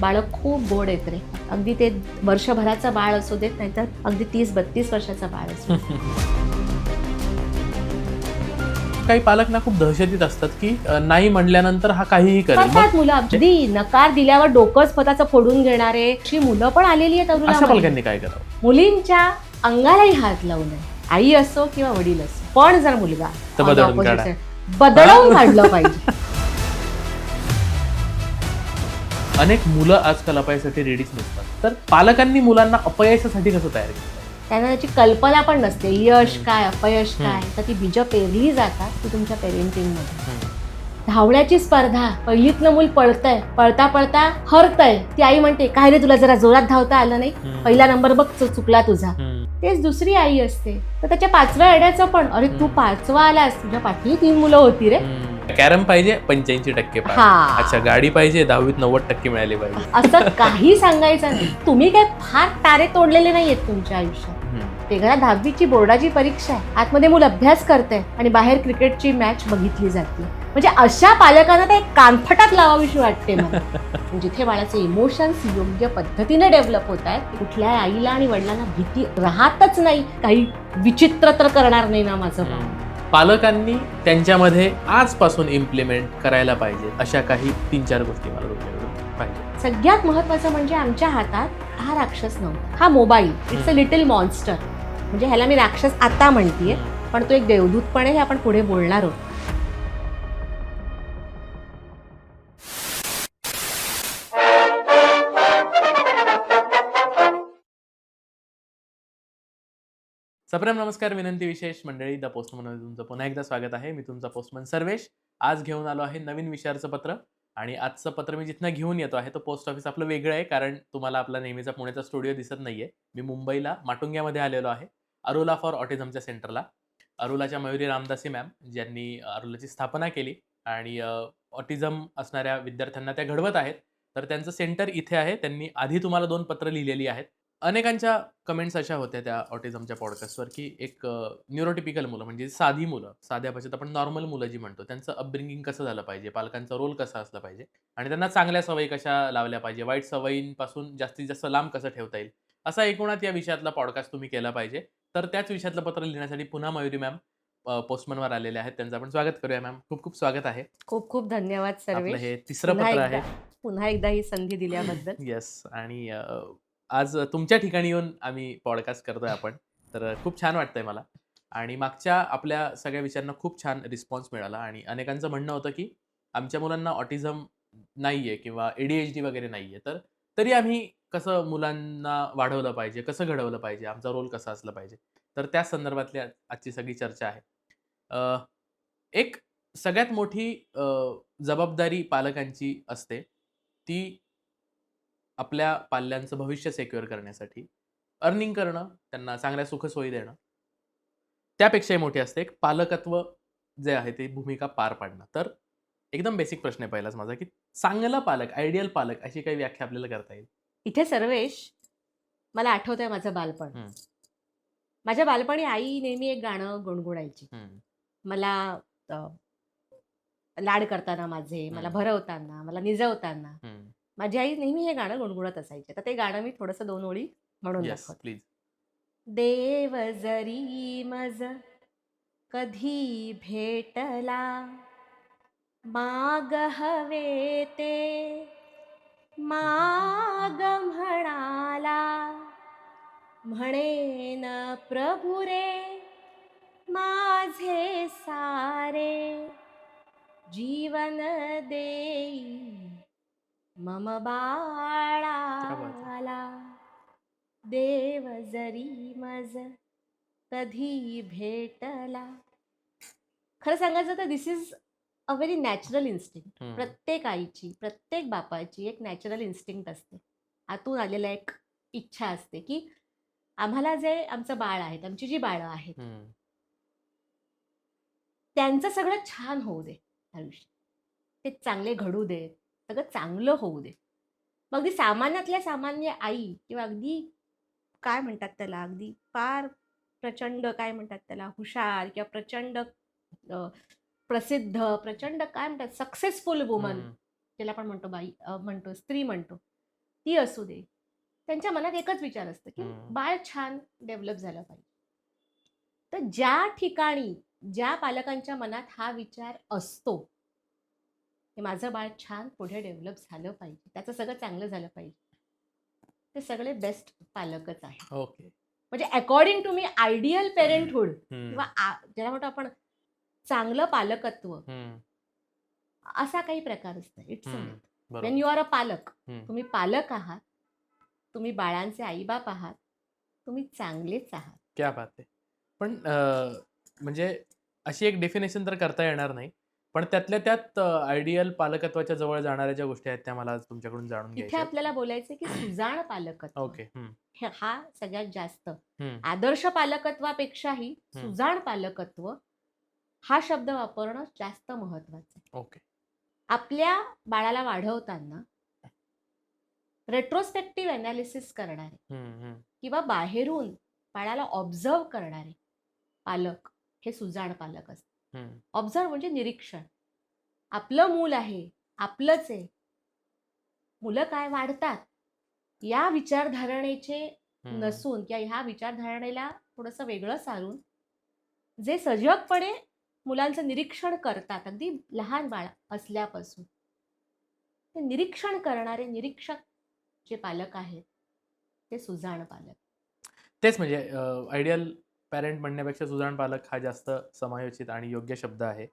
बाळं खूप गोड आहेत रे. अगदी ते वर्षभराचं बाळ असू देत, नाहीतर अगदी 30-32 वर्षाचं बाळ असू देत. काही पालक ना खूप दहशतीत असतात की नाही म्हणल्यानंतर हा काहीही करेल. करतात मुलं अगदी नकार दिल्यावर डोकंच स्वतःचं फोडून घेणारे अशी मुलं पण आलेली आहेत अशा तरुणामध्ये. पालकांनी काय करावं? मुलींच्या अंगालाही हात लावू नये, आई असो किंवा वडील असो. पण जर मुलगा तर on the बदलून opposite काढा. side, बदलवून काढलं पाहिजे. अनेक मुलं आजकाल अपयशासाठी रेडीच नसतात. तर पालकांनी मुलांना अपयशासाठी कसं तयार केलं? त्यांना त्याची कल्पना पण नसते, यश काय अपयश काय. तर ती बीजं पेरली जातात ती तुमच्या पेरेंटिंगमध्ये. धावण्याची स्पर्धा, पहिलीतलं मूल पळतंय, पळता पळता हरतंय, ती आई म्हणते काय रे तुला जरा जोरात धावता आलं नाही, पहिला नंबर बघ चुकला तुझा. तेच दुसरी आई असते तर त्याच्या 5व्या येण्याचं पण, अरे तू 5वा आलास, तुझ्या पाठी 3 मुलं होती रे. कॅरम पाहिजे 85% पाहिजे. हा. अच्छा, गाडी पाहिजे 10वीत 90% मिळाली पाहिजे. असं काही सांगायचं नाही. तुम्ही काय फार तारे तोडलेले नाहीयेत तुमच्या आयुष्यात. ते घरा 10वीची बोर्डाची परीक्षा आहे, आतमध्ये मुलं अभ्यास करते आणि बाहेर क्रिकेटची मॅच बघितली जाते. म्हणजे अशा पालकांना ते कानफटात लावावीशी वाटते मला. जिथे बाळाचे इमोशन्स योग्य पद्धतीने डेव्हलप होत आहेत, कुठल्या आईला आणि वडिलांना भीती राहतच नाही, काही विचित्र तर करणार नाही ना माझं बाळ. पालकांनी त्यांच्यामध्ये आजपासून इम्प्लिमेंट करायला पाहिजे अशा काही 3-4 गोष्टी मला तुमच्याकडून पाहिजे. सगळ्यात महत्त्वाचं म्हणजे आमच्या हातात हा राक्षस नव्हता, हा mobile. It's a little monster. म्हणजे ह्याला मी राक्षस आता म्हणतीये, पण तो एक देवदूत पण आहे, हे आपण पुढे बोलणार आहोत. सप्रेम नमस्कार, विनंती विशेष मंडळी, द पोस्टमनमध्ये तुमचं पुन्हा एकदा स्वागत आहे. मी तुमचा पोस्टमन सर्वेश. आज घेऊन आलो आहे नवीन विषयाचं पत्र. आणि आजचं पत्र मी जिथनं घेऊन येतो आहे तो पोस्ट ऑफिस आपलं वेगळं आहे, कारण तुम्हाला आपला नेहमीचा पुण्याचा स्टुडिओ दिसत नाहीये. मी मुंबईला माटुंग्यामध्ये आलेलो आहे, अरुला फॉर ऑटिझमच्या सेंटरला. अरुलाच्या मयुरी रामदासी मॅम, ज्यांनी अरुलाची स्थापना केली आणि ऑटिझम असणाऱ्या विद्यार्थ्यांना त्या घडवत आहेत. तर त्यांचं सेंटर इथे आहे. त्यांनी आधी तुम्हाला 2 पत्र लिहिलेली आहेत. अनेकांच्या कमेंट्स अशा होत्या त्या ऑटिझमच्या पॉडकास्टवर, की एक न्यूरोटिपिकल मुलं म्हणजे साधी मुलं, साध्या भाषेत आपण नॉर्मल मुलं जी म्हणतो, त्यांचं अपब्रिंगिंग कसं झालं पाहिजे, पालकांचा रोल कसा असला पाहिजे आणि त्यांना चांगल्या सवयी कशा लावल्या पाहिजे, वाईट सवयींपासून जास्तीत जास्त लांब कसं ठेवता येईल, असा एकूणात या विषयातला पॉडकास्ट तुम्ही केला पाहिजे. तर त्याच विषयातलं पत्र लिहिण्यासाठी पुन्हा मयुरी मॅम पोस्टमनवर आलेले आहेत. त्यांचं आपण स्वागत करूया. मॅम, खूप खूप स्वागत आहे. खूप खूप धन्यवाद आपलं सर्वेश, हे 3रं पत्र आहे. पुन्हा एकदा ही संधी दिल्याबद्दल. येस. आणि आज तुमच्या ठिकाणी येऊन आम्ही पॉडकास्ट करतोय आपण. तर खूप छान वाटतंय मला. आणि मागच्या आपल्या सगळ्या विषयांना खूप छान रिस्पॉन्स मिळाला आणि अनेकांचं म्हणणं होतं, की आमच्या मुलांना ऑटिझम नाहीये किंवा ADHD वगैरे नाहीये. तर तरी आम्ही कसं मुलांना वाढवलं पाहिजे, कसं घडवलं पाहिजे, आमचा रोल कसा असला पाहिजे. तर त्या संदर्भातली आजची सगळी चर्चा आहे. अ, एक सगळ्यात मोठी जबाबदारी पालकांची असते, ती आपल्या पाल्यांचं भविष्य सिक्युअर करण्यासाठी अर्निंग करणं, त्यांना चांगल्या सुखसोयी देणं. त्यापेक्षाही मोठी असते एक पालकत्व जे आहे ते भूमिका पार पाडणं. तर एकदम बेसिक प्रश्न आहे पहिलाच माझा, की चांगला पालक, आयडियल पालक अशी काही व्याख्या आपल्याला करता येईल? इथे सर्वेश, मला आठवतंय माझं बालपण. हं, माझ्या बालपणी आई नेहमी एक गाणं गुणगुणायची. हं, मला अ, लाड करताना माझे, मला हं, भरवताना, मला निजवताना हं. माझी आई नेहमी हे गाणं गुणगुणत असायची. तर ते गाणं मी थोडंसं 2 ओळी म्हणून येस, दाखवते. प्लीज. देव जरी मज कधी भेटला, माग हवे ते माग म्हणाला, म्हणेन प्रभु रे माझे सारे, जीवन देई मम क्या बात है. बाळाला. देव जरी मज कधी भेटला. खरं सांगायचं तर this is a very natural instinct. हं, प्रत्येक आईची, प्रत्येक बापाची एक नॅचरल इन्स्टिंक्ट असते. आतून आलेला एक इच्छा असते, की आम्हाला जे आमचं बाळ आहेत, आमची जी बाळं आहेत, हं. त्यांचं सगळं छान होऊ दे आयुष्यात. ते चांगले घडू देत, सगळं चांगलं होऊ दे. मग अगदी सामान्यातल्या सामान्य आई किंवा अगदी काय म्हणतात त्याला, अगदी फार प्रचंड काय म्हणतात त्याला, हुशार किंवा प्रचंड प्रसिद्ध, प्रचंड काय म्हणतात सक्सेसफुल वुमन, हं. ज्याला आपण म्हणतो बाई म्हणतो, स्त्री म्हणतो. ती असू दे, त्यांच्या मनात एकच विचार असतं की हम्म. बाळ छान डेव्हलप झालं पाहिजे. तर ज्या ठिकाणी ज्या पालकांच्या मनात हा विचार असतो की माझं बाळ छान पुढे डेव्हलप झालं पाहिजे, त्याचं सगळं चांगलं झालं पाहिजे, ते सगळे बेस्ट पालकच आहेत. ओके. म्हणजे according to me ideal parenthood hmm. किंवा ज्याला म्हणतो आपण चांगलं पालकत्व, हम्म. असा काही प्रकार असतो. इट्स अ हम्म. मिथ. बरोबर. वेन यू आर अ पालक, हम्म. तुम्ही पालक आहात, तुम्ही बाळांचे आईबाप आहात, तुम्ही चांगलेच आहात. क्या बात आहे. पण म्हणजे अशी एक डेफिनेशन तर करता येणार नाही. पण त्यातल्या त्यात आयडियल पालकत्वाच्या जवळ जाणाऱ्या ज्या गोष्टी आहेत त्या मला आज तुमच्याकडून जाणून इथे घ्यायच्या आहेत. आपल्याला बोलायचं की सुजाण पालकत्व ओके. हम्म. हा सगळ्यात जास्त, हम्म. आदर्श पालकत्वापेक्षाही सुजाण पालकत्व हा शब्द वापरणं जास्त महत्वाचं आहे. ओके. आपल्या बाळाला वाढवताना रेट्रोस्पेक्टिव्ह अनालिसिस करणारे हम्म. हम्म. किंवा बाहेरून बाळाला ऑब्झर्व करणारे पालक हे सुजाण पालक असतात. हम्म. ऑब्झर्व म्हणजे निरीक्षण. आपलं मूल आहे, आपलंच आहे, मुलं काय वाढतात या विचारधारणेचे हम्म. नसून किंवा ह्या विचारधारणेला थोडंसं वेगळं सारून जे सजगपणे मुलांचं निरीक्षण करतात अगदी लहान बाळ असल्यापासून, ते निरीक्षण करणारे निरीक्षक जे पालक आहेत ते सुजाण पालक. तेच म्हणजे आयडियल पॅरेंट म्हणण्यापेक्षा सुजाण पालक हा जास्त समायोचित आणि योग्य शब्द आहे.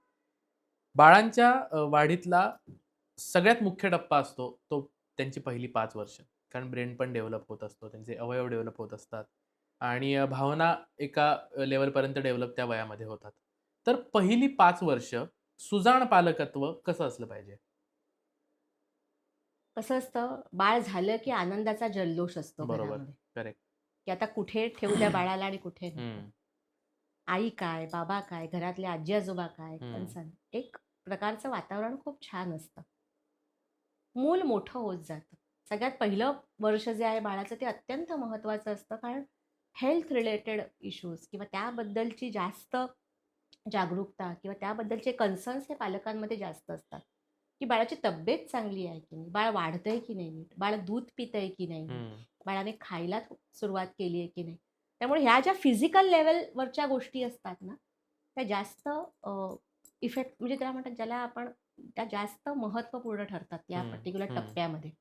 बाळांच्या वाढीतला सगळ्यात मुख्य टप्पा असतो तो त्यांची पहिली 5 वर्ष. कारण ब्रेन पण डेव्हलप होत असतो. त्यांचे अवयव डेव्हलप होत असतात आणि भावना एका लेव्हलपर्यंत डेव्हलप त्या वयामध्ये होतात. तर पहिली 5 वर्ष सुजाण पालकत्व कसं असलं पाहिजे? कसं असतं, बाळ झालं की आनंदाचा जल्लोष असतो बरोबर. घरामध्ये, करेक्ट. की आता कुठे ठेवू त्या बाळाला आणि कुठे नको. हम्म. आई काय, बाबा काय, घरातले आजी आजोबा काय, हम्म. कणसन, एक प्रकारचं वातावरण खूप छान असतं. मूल मोठं होत जातं. सगळ्यात पहिलं वर्ष जे आहे बाळाचं ते अत्यंत महत्त्वाचं असतं, कारण हेल्थ रिलेटेड इश्यूज किंवा त्याबद्दलची जास्त जागरूकता किंवा त्याबद्दलचे कन्सर्न्स हे पालकांमध्ये जास्त असतात, की बाळाची तब्येत चांगली आहे की नाही, बाळ वाढतंय की नाही नीट, बाळ दूध पितंय की नाही नीट, हम्म. बाळाने खायला सुरुवात केली आहे की नाही. त्यामुळे ह्या ज्या फिजिकल लेवलवरच्या गोष्टी असतात ना, त्या जास्त इफेक्ट म्हणजे त्याला म्हणतात, ज्याला आपण त्या जास्त महत्त्वपूर्ण ठरतात या हम्म. पर्टिक्युलर हम्म. टप्प्यामध्ये.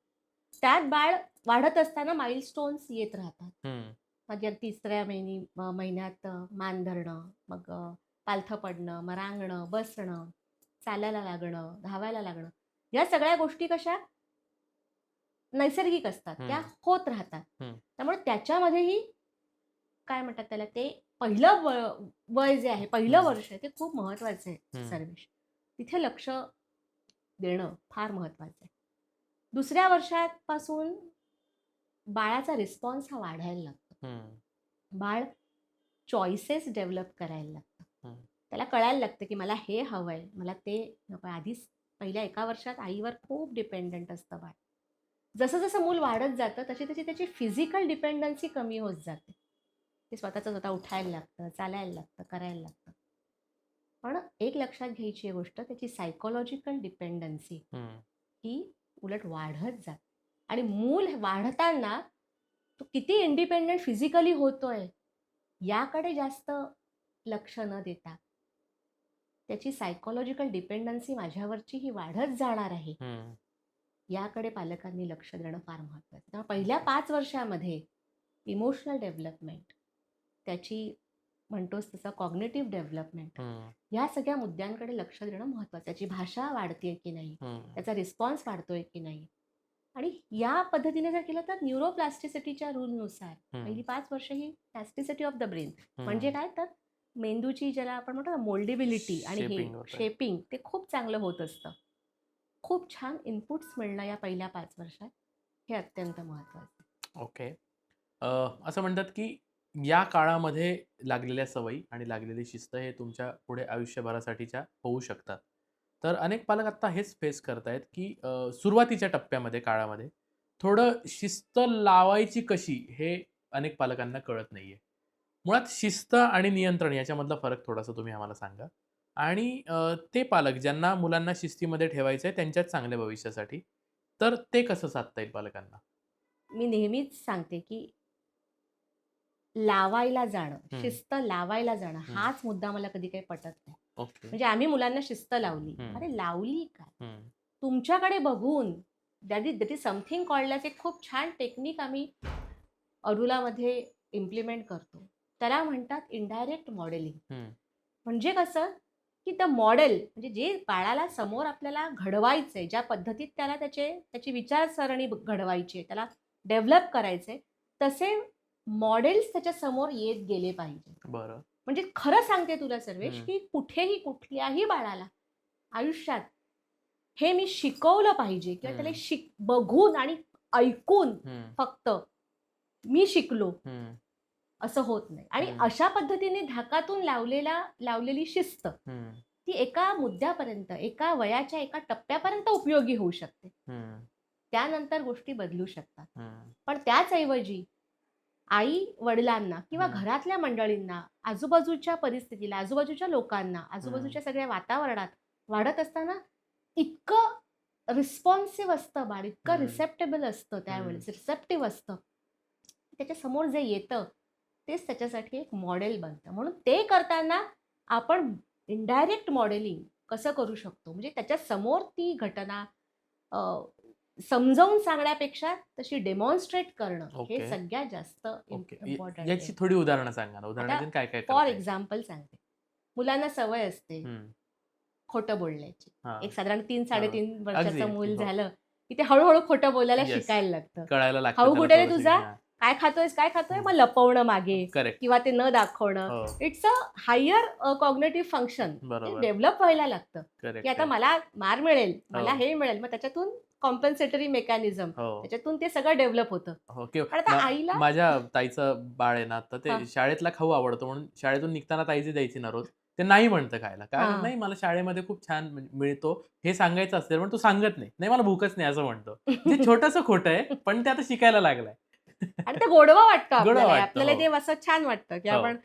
त्यात बाळ वाढत असताना माइलस्टोन्स येत राहतात. हम्म. म्हणजे 3ऱ्या महिन्यात मान धरणं, मग पालथं पडणं, मग रांगणं, बसणं, चालायला लागणं, धावायला लागणं, या सगळ्या गोष्टी कशा नैसर्गिक असतात, त्या हम्म. होत राहतात. हम्म. त्यामुळे त्याच्यामध्येही काय म्हणतात त्याला, ते पहिलं वय जे आहे, पहिलं हम्म. वर्ष आहे, ते खूप महत्वाचं आहे. हम्म. सर्वेश, तिथे लक्ष देणं फार महत्वाचं आहे. 2ऱ्या वर्षापासून बाळाचा रिस्पॉन्स हा वाढायला लागतो. हम्म. बाळ चॉईसेस डेव्हलप करायला लागतं. हम्म. त्याला कळायला लागतं की मला हे हवंय, मला ते नको. आधीच पहिल्या 1 वर्षात आईवर खूप डिपेंडंट असतं बाळ. जसं जसं मूल वाढत जातं तशी तशी त्याची फिजिकल डिपेंडन्सी कमी होत जाते. ते स्वतःचं स्वतः उठायला लागतं, चालायला लागतं, करायला लागतं. पण एक लक्षात घ्यायची गोष्ट, त्याची सायकोलॉजिकल डिपेंडन्सी हम्म. ही उलट वाढत जाते. आणि मूल वाढताना तो किती इंडिपेंडंट फिजिकली होतोय याकडे जास्त लक्ष न देता त्याची सायकोलॉजिकल डिपेंडन्सी माझ्यावरची ही वाढत जाणार आहे, हम्म. याकडे पालकांनी लक्ष देणं फार महत्त्वाचं. त्यामुळे पहिल्या 5 वर्षामध्ये इमोशनल डेव्हलपमेंट, त्याची म्हणतोस तसं कॉग्निटिव्ह डेव्हलपमेंट, हम्म. या सगळ्या मुद्द्यांकडे लक्ष देणं महत्त्वाचं. त्याची भाषा वाढतेय की नाही, हम्म. त्याचा रिस्पॉन्स वाढतोय की नाही. आणि या पद्धतीने जर केलं तर न्यूरोप्लास्टिसिटीच्या रूलनुसार पहिली 5 वर्ष ही प्लास्टिसिटी ऑफ द ब्रेन, म्हणजे काय, तर मेंदूची ज्याला आपण म्हणतो ना मोल्डेबिलिटी आणि हे Shaping होतंय. शेपिंग, ते खूप चांगलं होत असतं. खूप छान इनपुट्स मिळणं या पहिल्या 5 वर्षात हे अत्यंत महत्त्वाचं. ओके. असं म्हणतात की या काळामध्ये लागलेल्या सवयी आणि लागलेली शिस्त हे तुमच्या पुढे आयुष्यभरासाठीच्या होऊ शकतात. तर अनेक पालक आता हेच फेस करतायत की सुरुवातीच्या टप्प्यामध्ये काळामध्ये थोडं शिस्त लावायची कशी हे अनेक पालकांना कळत नाहीये. मुळात शिस्त आणि नियंत्रण याच्यामधला फरक थोडासा तुम्ही आम्हाला सांगा. आणि ते पालक ज्यांना मुलांना शिस्तीमध्ये ठेवायचंय त्यांच्याच चांगल्या भविष्यासाठी, तर ते कसं साधता येईल पालकांना? मी नेहमीच सांगते की लावायला जाणं, शिस्त लावायला जाणं हाच मुद्दा मला कधी काही पटत नाही. ओके. म्हणजे आम्ही मुलांना शिस्त लावली. अरे लावली काय? तुमच्याकडे बघून that is something called as एक खूप छान टेक्निक आम्ही अरुलामध्ये इम्प्लिमेंट करतो. त्याला म्हणतात इनडायरेक्ट मॉडेलिंग. म्हणजे कसं की द मॉडेल म्हणजे जे बाळाला समोर आपल्याला घडवायचंय, ज्या पद्धतीत त्याला त्याची विचारसरणी घडवायची आहे, त्याला डेव्हलप करायचंय, तसे मॉडेल्स त्याच्या समोर येत गेले पाहिजे. बरं. म्हणजे खरं सांगते तुला सर्वेश की कुठेही कुठल्याही बाळाला आयुष्यात हे मी शिकवलं पाहिजे किंवा त्याला बघून आणि ऐकून फक्त मी शिकलो असं होत नाही. आणि अशा पद्धतीने धाकातून लावलेली शिस्त ती एका मुद्द्यापर्यंत, एका वयाच्या एका टप्प्यापर्यंत उपयोगी होऊ शकते. त्यानंतर गोष्टी बदलू शकतात. पण त्याचऐवजी आई वडिलांना किंवा घरातल्या मंडळींना, आजूबाजूच्या परिस्थितीला, आजूबाजूच्या लोकांना, आजूबाजूच्या सगळ्या वातावरणात वाढत असताना इतकं रिस्पॉन्सिव्ह असतं बाळ, इतकं रिसेप्टेबल असतं, त्यावेळेस रिसेप्टिव्ह असतं, त्याच्या समोर जे येतं तेच त्याच्यासाठी एक मॉडेल बनतं. म्हणून ते करताना आपण इनडायरेक्ट मॉडेलिंग कसं करू शकतो, म्हणजे त्याच्या समोर ती घटना समजावून सांगण्यापेक्षा तशी डेमॉन्स्ट्रेट करणं हे सगळ्यात जास्त इम्पॉर्टंट याची आहे. थोडी उदाहरणं सांगा ना. उदाहरणातून काय काय फॉर करता येईल? एक्झाम्पल सांगते, मुलांना सवय असते खोटं बोलण्याची. एक साधारण 3-3.5 वर्षाचं अगदी, मूल हो. झालं की ते हळूहळू खोटं बोलायला Yes. शिकायला लागतं. कळायला लागतं खाऊ त्याला कुठे रे थोडंसं. तुझा? हां. काय खातोय? मग लपवणं मागे करेक्ट. किंवा ते न दाखवणं. हो. It's a higher cognitive function. ते बरोबर. डेव्हलप व्हायला लागतं की करेक्ट. आता मला मार मिळेल, मला हो. हे मिळेल, मग त्याच्यातून कॉम्पेन्सेटरी मेकॅनिझम, हो. त्याच्यातून ते सगळं डेव्हलप होतं. हो. पण आता आईला माझ्या ताईचं बाळ आहे ना, तर ते हां. शाळेतला खाऊ आवडतो म्हणून शाळेतून निघताना ताई जी द्यायची ना रोज, ते नाही म्हणतं खायला. हां. नाही मला शाळेमध्ये खूप छान मिळतो हे सांगायचं असतं, पण तू सांगत नाही. नाही मला भूकच नाही असं म्हणतो. जे छोटंसं खोटं आहे, पण ते आता शिकायला लागलाय. आणि ते गोडवा वाटतं गोडवा आपल्याला. वाटतं, आपल्याला हो. ते असं छान वाटतं की हो. आपण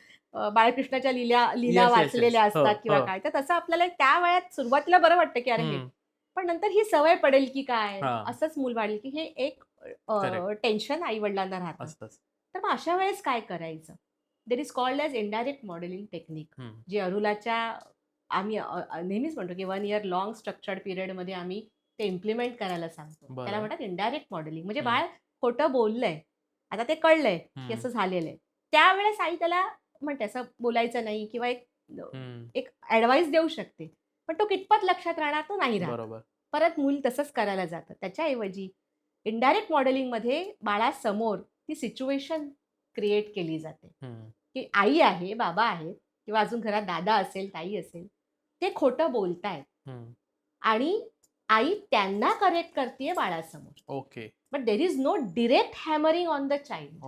बाळकृष्णाच्या लीला Yes, yes, वाचलेल्या yes. हो, असतात किंवा हो. काय, तर तसं आपल्याला त्या वयात सुरुवातीला बरं वाटतं की अरे हे, पण नंतर ही सवय पडेल की काय, हां. असंच मूल वाढेल की हे एक Correct. टेन्शन आई वडिलांना राहतं. असतंच. तर मग अशा वेळेस काय करायचं? There is called as indirect modelling technique, जी अरुलाच्या आम्ही नेहमीच म्हणतो की 1 इयर लॉंग स्ट्रक्चर्ड पिरियडमध्ये आम्ही ते इम्प्लिमेंट करायला सांगतो. बरं. त्याला म्हणतात इनडायरेक्ट मॉडेलिंग. म्हणजे बाळ खोटं बोललंय, आता ते कळलंय की असं झालेलं आहे. त्यावेळेस आई त्याला म्हणते असं बोलायचं नाही किंवा एक ॲडवाईस देऊ शकते. पण तो कितपत लक्षात राहणार, तो नाही राहत. बरोबर. परत मूल तसंच करायला जातं. त्याच्याऐवजी इनडायरेक्ट मॉडेलिंगमध्ये बाळासमोर ती सिच्युएशन क्रिएट केली जाते की आई आहे, बाबा आहेत किंवा अजून घरात दादा असेल, ताई असेल, ते खोटं बोलतायत आणि आई त्यांना करेक्ट करतेय बाळासमोर. Okay. But there is no direct hammering on the child.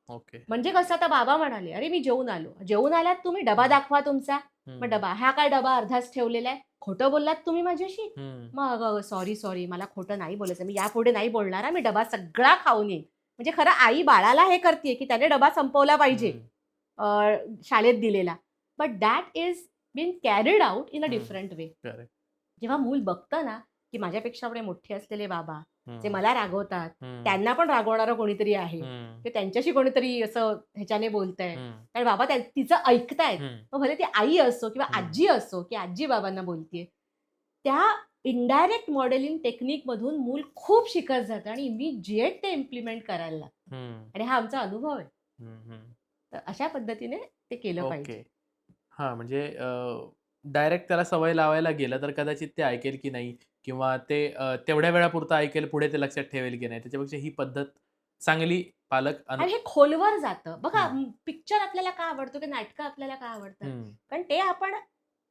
Okay. म्हणजे कसं, आता बाबा म्हणाले, अरे मी जेवून आलो. जेवून आलात तुम्ही, डबा दाखवा तुमचा. मग डबा, हा काय डबा अर्धाच ठेवलेला आहे, खोटं बोललात तुम्ही माझ्याशी. मग सॉरी मला खोटं नाही बोलायचं, मी यापुढे नाही बोलणार, मी डबा सगळा खाऊन येईन. म्हणजे खरं आई बाळाला हे करते की त्याने डबा संपवला पाहिजे शाळेत दिलेला. But that is been carried out in a different way. जेव्हा मूल बघतं ना की माझ्यापेक्षा एवढे मोठे असलेले बाबा जे मला रागवतात, त्यांना पण रागवणारं कोणीतरी आहे, की त्यांच्याशी कोणीतरी असं ह्याच्याने बोलतंय, कारण बाबा तिचं ऐकतायत. मग भले ती आई असो किंवा आजी असो की आजी बाबांना बोलतीये, त्या इनडायरेक्ट मॉडेलिंग टेक्निक मधून मूल खूप शिकत जातं आणि इमिजिएट ते इम्प्लिमेंट करायला लागतं. आणि हा आमचा अनुभव आहे. तर अशा पद्धतीने ते केलं पाहिजे. हां, म्हणजे डायरेक्ट त्याला सवय लावायला गेलं तर कदाचित ते ऐकेल की नाही किंवा ते तेवढ्या वेळापुरतं ऐकेल, पुढे ते लक्षात ठेवेल की नाही. त्याच्यापेक्षा ही पद्धत चांगली पालक आणि हे खोलवर जातं. बघा, पिक्चर आपल्याला का आवडतो, की नाटकं आपल्याला का आवडतात? कारण ते आपण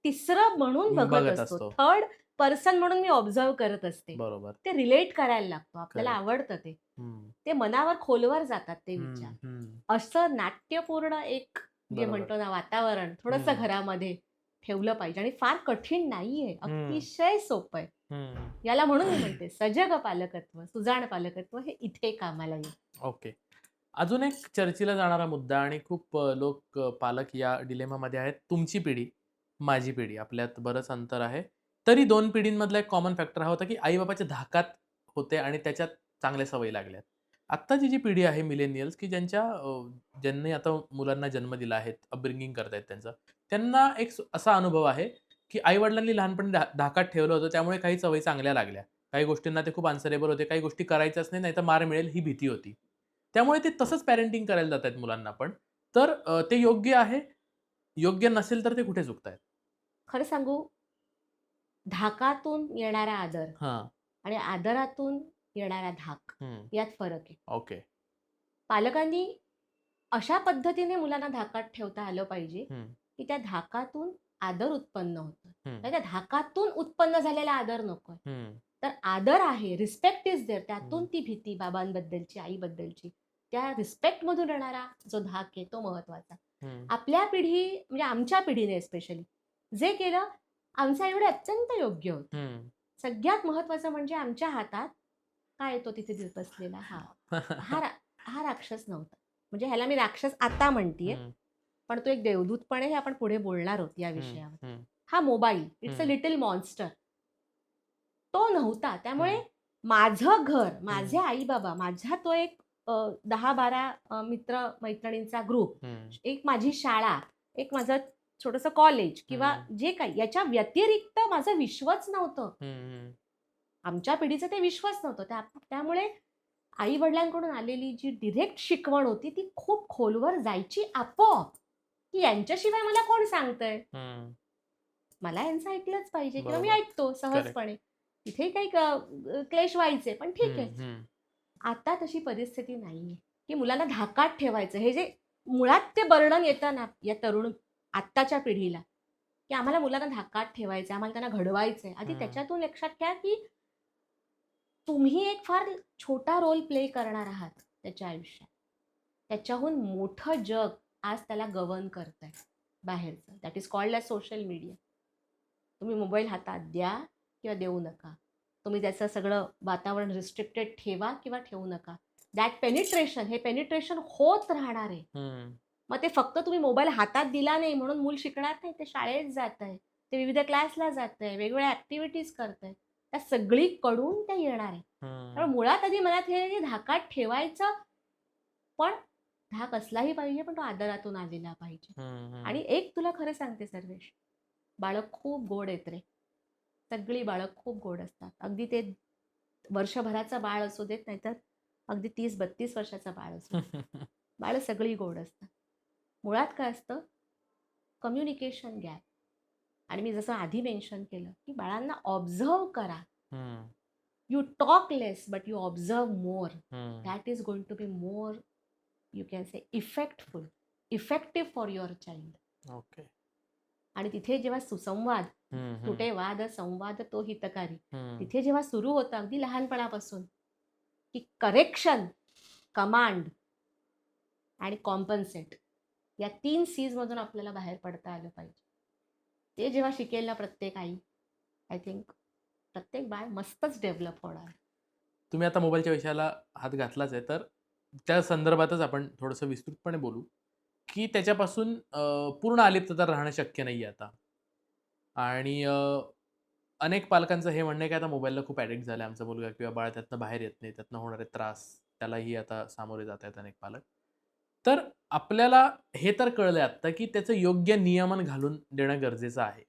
तिसरं म्हणून बघत असतो. थर्ड पर्सन म्हणून मी ऑब्झर्व्ह करत असते. बरोबर. ते रिलेट करायला लागतो. आपल्याला आवडतं ते. ते मनावर खोलवर जातात ते विचार. असं नाट्यपूर्ण एक जे म्हणतो ना वातावरण थोडंसं घरामध्ये ठेवलं पाहिजे आणि फार कठीण नाहीये, अतिशय सोपं आहे. याला म्हणून मी म्हणते सजग पालकत्व, सुजाण पालकत्व हे इथे कामाला येईल. ओके. अजून एक चर्चेला जाणारा मुद्दा आणि खूप लोक पालक या डिलेमामध्ये आहेत. तुमची पिढी, माझी पिढी, आपल्यात बरंच अंतर आहे. तरी 2 पिढींमधला एक कॉमन फॅक्टर हा होता, की आई-बाबाच्या धाकात होते आणि त्याच्यात चांगल्या सवयी लागल्यात. आत्ताची जी पिढी आहे मिलेनियल्स, की ज्यांनी आता मुलांना जन्म दिला आहे, अपब्रिंगिंग करतायत त्यांचं, त्यांना एक असा अनुभव आहे, की आई-वडिलांनी लहानपणी धाकात ठेवलं होतं, त्यामुळे काही सवयी चांगल्या लागल्या. काही गोष्टींना ते खूप आन्सरेबल होते, काही गोष्टी करायच्याच नाही, नाहीतर मार मिळेल ही भीती होती. त्यामुळे ते तसंच पॅरेंटिंग करायला जातायत मुलांना पण. तर ते योग्य आहे. योग्य नसेल तर ते कुठे चुकतायत? खरं सांगू, धाकातून येणारा आदर हां. आणि आदरातून येणारा धाक हं. यात फरक आहे. ओके. पालकांनी अशा पद्धतीने मुलांना धाकात ठेवता आलं पाहिजे, हं, की त्या धाकातून आदर उत्पन्न होतो. हं, तर त्या धाकातून उत्पन्न झालेला आदर नकोय. हं, तर आदर आहे, रिस्पेक्ट इज देअर. हं, त्यातून ती भीती बाबांबद्दलची, आईबद्दलची, त्या रिस्पेक्टमधून येणारा जो धाक आहे तो महत्त्वाचा. हं, आपल्या पिढी म्हणजे आमच्या पिढीने स्पेशली जे केलं, आमचं आई-वडील अत्यंत योग्य होते. हं. सगळ्यात महत्त्वाचं म्हणजे आमच्या हातात काय आहे तो तिथे बसलेला हा हा राक्षस नव्हता. म्हणजे ह्याला मी राक्षस आता म्हणतीये, हं, पण तो एक देवदूत पण आहे, हे आपण पुढे बोलणार आहोत या हं, विषयावर. हं, हा मोबाईल, इट्स अ हं, लिटल मॉन्स्टर. तो नव्हता. त्यामुळे हं, माझं घर, हं, माझे आई-बाबा, माझा तो एक 10-12 मित्र-मैत्रिणींचा ग्रुप, हं, एक माझी शाळा, एक माझं छोटंसं कॉलेज किंवा हं, जे काही याच्या व्यतिरिक्त माझं विश्वच नव्हतं. हं, आमच्या पिढीचं ते विश्वच नव्हतं. त्यामुळे आई-वडिलांकडून आलेली जी डायरेक्ट शिकवण होती, ती खूप खोलवर जायची आपोआप, की यांच्याशिवाय मला कोण सांगतंय? हं. मला यांचं ऐकलंच पाहिजे किंवा मी बरोबर. ऐकतो करेक्ट. सहजपणे. तिथे काही क्लेश व्हायचे, पण ठीक हं, आहे. हं, आता तशी परिस्थिती नाहीये, की मुलांना धाकात ठेवायचं. हे जे मुळात ते बर्डन येतं ना, या तरुण आत्ताच्या पिढीला, की आम्हाला मुलांना धाकात ठेवायचं आम्हाला त्यांना घडवायचंय. आधी हं, त्याच्यातून लक्षात घ्या, की तुम्ही एक फार छोटा रोल प्ले करणार आहात त्याच्या आयुष्यात. त्याच्याहून मोठं जग आज त्याला गव्हर्न करतंय बाहेरचं. That is called as social media. तुम्ही मोबाईल हातात द्या किंवा देऊ नका. तुम्ही त्याचं सगळं वातावरण रिस्ट्रिक्टेड ठेवा किंवा ठेवू नका. दॅट पेनिट्रेशन हे पेनिट्रेशन होत राहणार आहे. हं, मग ते फक्त तुम्ही मोबाईल हातात दिला नाही म्हणून मूल शिकणार नाही. ते शाळेत जातंय. ते विविध क्लासला जातंय. वेगवेगळ्या ॲक्टिव्हिटीज करतंय. त्या सगळीकडून ते येणार आहे. हं, त्यामुळे मुळात आधी मनात हे आहे की धाकात ठेवायचं, पण धाक असलाही पाहिजे, पण तो आदरातून आलेला पाहिजे. हं, हं. आणि एक तुला खरं सांगते सर्वेश, बाळं खूप गोड आहेत रे. सगळी बाळं खूप गोड असतात. अगदी ते वर्षभराचं बाळ असू देत, नाहीतर अगदी 30-32 वर्षाचं बाळ असू देत. बाळं सगळी गोड असतात. मुळात काय असतं, कम्युनिकेशन गॅप. आणि मी जसं आधी मेन्शन केलं, की बाळांना ऑब्झर्व्ह करा. Hmm, you talk less, but you observe more. Hmm. That is going to be more, you can say effective for your child. Okay. आणि तिथे जेव्हा सुसंवाद, हं, हं, कुठे वाद संवाद तो हितकारी, हं. तिथे जेव्हा सुरू होतं अगदी लहानपणापासून, की करेक्शन, कमांड आणि कॉम्पन्सेट या 3 सीज मधून आपल्याला बाहेर पडता आलं पाहिजे. ते जेव्हा शिकेल ना प्रत्येक आई, आय थिंक प्रत्येक बाळ मस्तच डेव्हलप होणार. तुम्ही आता मोबाईलच्या विषयाला हात घातलाच आहे, तर त्या संदर्भातच आपण थोडंसं विस्तृतपणे बोलू, की त्याच्यापासून पूर्ण अलिप्तता राहणं शक्य नाहीये आता. आणि अनेक पालकांचं हे म्हणणं आहे, की आता मोबाईलला खूप ॲडिक्ट झालाय आमचा मुलगा किंवा बाळ त्यातनं बाहेर येत नाही. त्यातनं होणारे त्रास, त्यालाही आता सामोरे जात आहेत अनेक पालक. तर आपल्याला हे तर कळलंय आत्ता, की त्याचं योग्य नियमन घालून देणं गरजेचं आहे.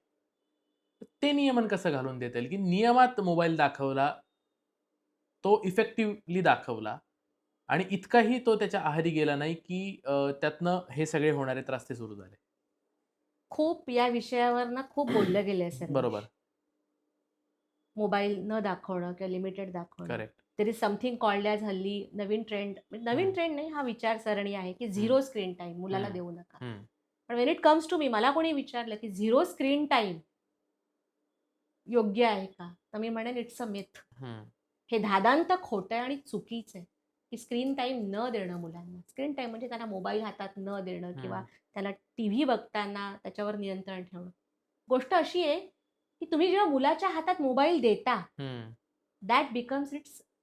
तर ते नियमन कसं घालून देता येईल, की नियमात मोबाईल दाखवला, तो इफेक्टिव्हली दाखवला आणि इतकाही तो त्याच्या आहारी गेला नाही, की त्यातनं हे सगळे होणारे त्रास ते सुरू झाले. खूप या विषयावर ना खूप बोललं गेलंय सर्वेश. बरोबर. मोबाईल न दाखवणं किंवा लिमिटेड दाखवणं. Correct. There is something called as हल्ली नवीन हं, ट्रेंड नाही, हा विचारसरणी आहे, की हं, 0 स्क्रीन टाईम मुलाला हं, देऊ नका. हं, पण when it comes to me, मला कोणी विचारलं, की 0 स्क्रीन टाईम योग्य आहे का? तर मी म्हणेन इट्स अ मिथ. हं, हे धादांत खोटं आहे आणि चुकीचं आहे, की स्क्रीन टाईम न देणं मुलांना. स्क्रीन टाईम म्हणजे त्यांना मोबाईल हातात न देणं किंवा हं, त्याला टीव्ही बघताना त्याच्यावर नियंत्रण ठेवणं. गोष्ट अशी आहे, की तुम्ही जेव्हा मुलाच्या हातात मोबाईल देता, हं, that becomes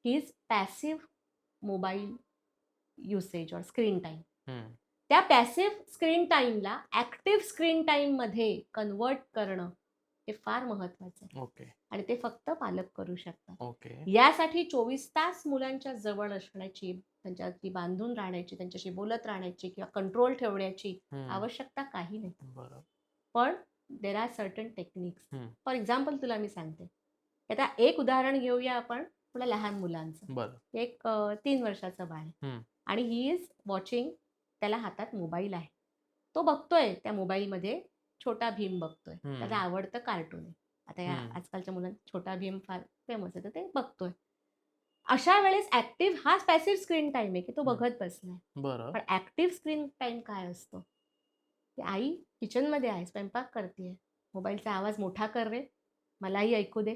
his passive mobile usage or screen time. हं, त्या पॅसिव्ह स्क्रीन टाईमला ॲक्टिव्ह स्क्रीन टाईममध्ये कन्व्हर्ट करणं हे फार महत्वाचं आहे ओके. आणि ते फक्त पालक करू शकतात. ओके. यासाठी 24 तास मुलांच्या जवळ असण्याची, त्यांच्याशी बांधून राहण्याची, त्यांच्याशी बोलत राहण्याची किंवा कंट्रोल ठेवण्याची आवश्यकता काही नाही. बरोबर. पण देर आर सर्टन टेक्निक्स. हम्म. फॉर एक्झाम्पल तुला मी सांगते. आता एक उदाहरण घेऊया आपण थोड्या लहान मुलांचं. बरं. एक 3 वर्षाचं बाळ आहे आणि ही इज वॉचिंग. त्याला हातात मोबाईल आहे. तो बघतोय त्या मोबाईलमध्ये छोटा भीम बघतोय. त्याचं आवडतं कार्टून आहे. आता या आजकालच्या मुलांना छोटा भीम फार फेमस आहे, तर ते बघतोय. अशा वेळेस ऍक्टिव्ह हा पॅसिव्ह स्क्रीन टाइम आहे की तो बघत बसलाय. बरं. पण ऍक्टिव्ह स्क्रीन टाइम काय असतो की आई किचनमध्ये आहे, स्वयंपाक करते, मोबाईलचा आवाज मोठा कर रे, मलाही ऐकू दे.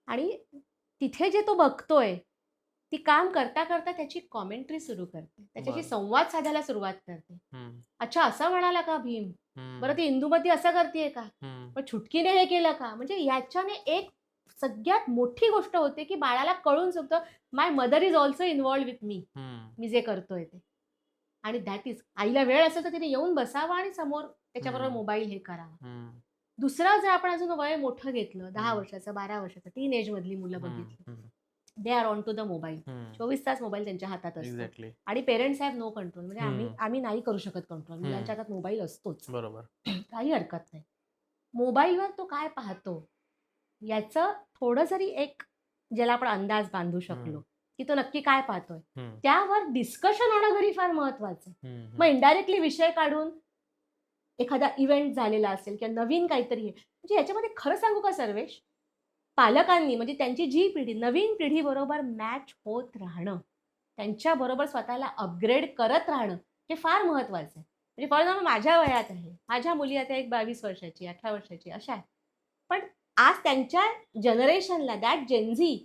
आणि तिथे जे तो बघतोय ती काम करता करता त्याची कॉमेंट्री सुरू करते, त्याच्याशी संवाद साधायला सुरुवात करते. अच्छा असं म्हणाला का भीम, बरं ती इंदुमती असं करतेय का, पण छुटकीने हे केलं का. म्हणजे याच्याने एक सगळ्यात मोठी गोष्ट होते की बाळाला कळून चुकतं my mother is also involved with me, मी जे करतोय ते. आणि दॅट इज, आईला वेळ असेल तर तिने येऊन बसावा आणि समोर त्याच्याबरोबर मोबाईल हे करावा. दुसरं जर आपण अजून वय मोठं घेतलं, 10 वर्षाचं 12 वर्षाचं टीन एज मधली मुलं बघितली, they are on to the mobile. 24 तास मोबाईल त्यांच्या हातात असतो आणि पेरेंट्स हॅव नो कंट्रोल. म्हणजे आम्ही नाही करू शकत कंट्रोल. मुलांच्या हातात मोबाईल असतोच, बरोबर, काही हरकत नाही. मोबाईलवर तो काय पाहतो याचं थोडं जरी एक ज्याला आपण अंदाज बांधू शकलो की तो नक्की काय पाहतोय, त्यावर डिस्कशन होणं घरी फार महत्वाचं आहे. मग इनडायरेक्टली विषय काढून एखादा इव्हेंट झालेला असेल किंवा नवीन काहीतरी आहे, म्हणजे याच्यामध्ये खरं सांगू का सर्वेश, पालकांनी म्हणजे त्यांची जी पिढी नवीन पिढी बरोबर मॅच होत राहणं, त्यांच्याबरोबर स्वतःला अपग्रेड करत राहणं हे फार महत्वाचं आहे. म्हणजे फॉर एक्झाम्पल माझ्या वयात आहे, माझ्या मुली आता एक 22 वर्षाची 18 वर्षाची अशा आहे, पण आज त्यांच्या जनरेशनला दॅट जेनझी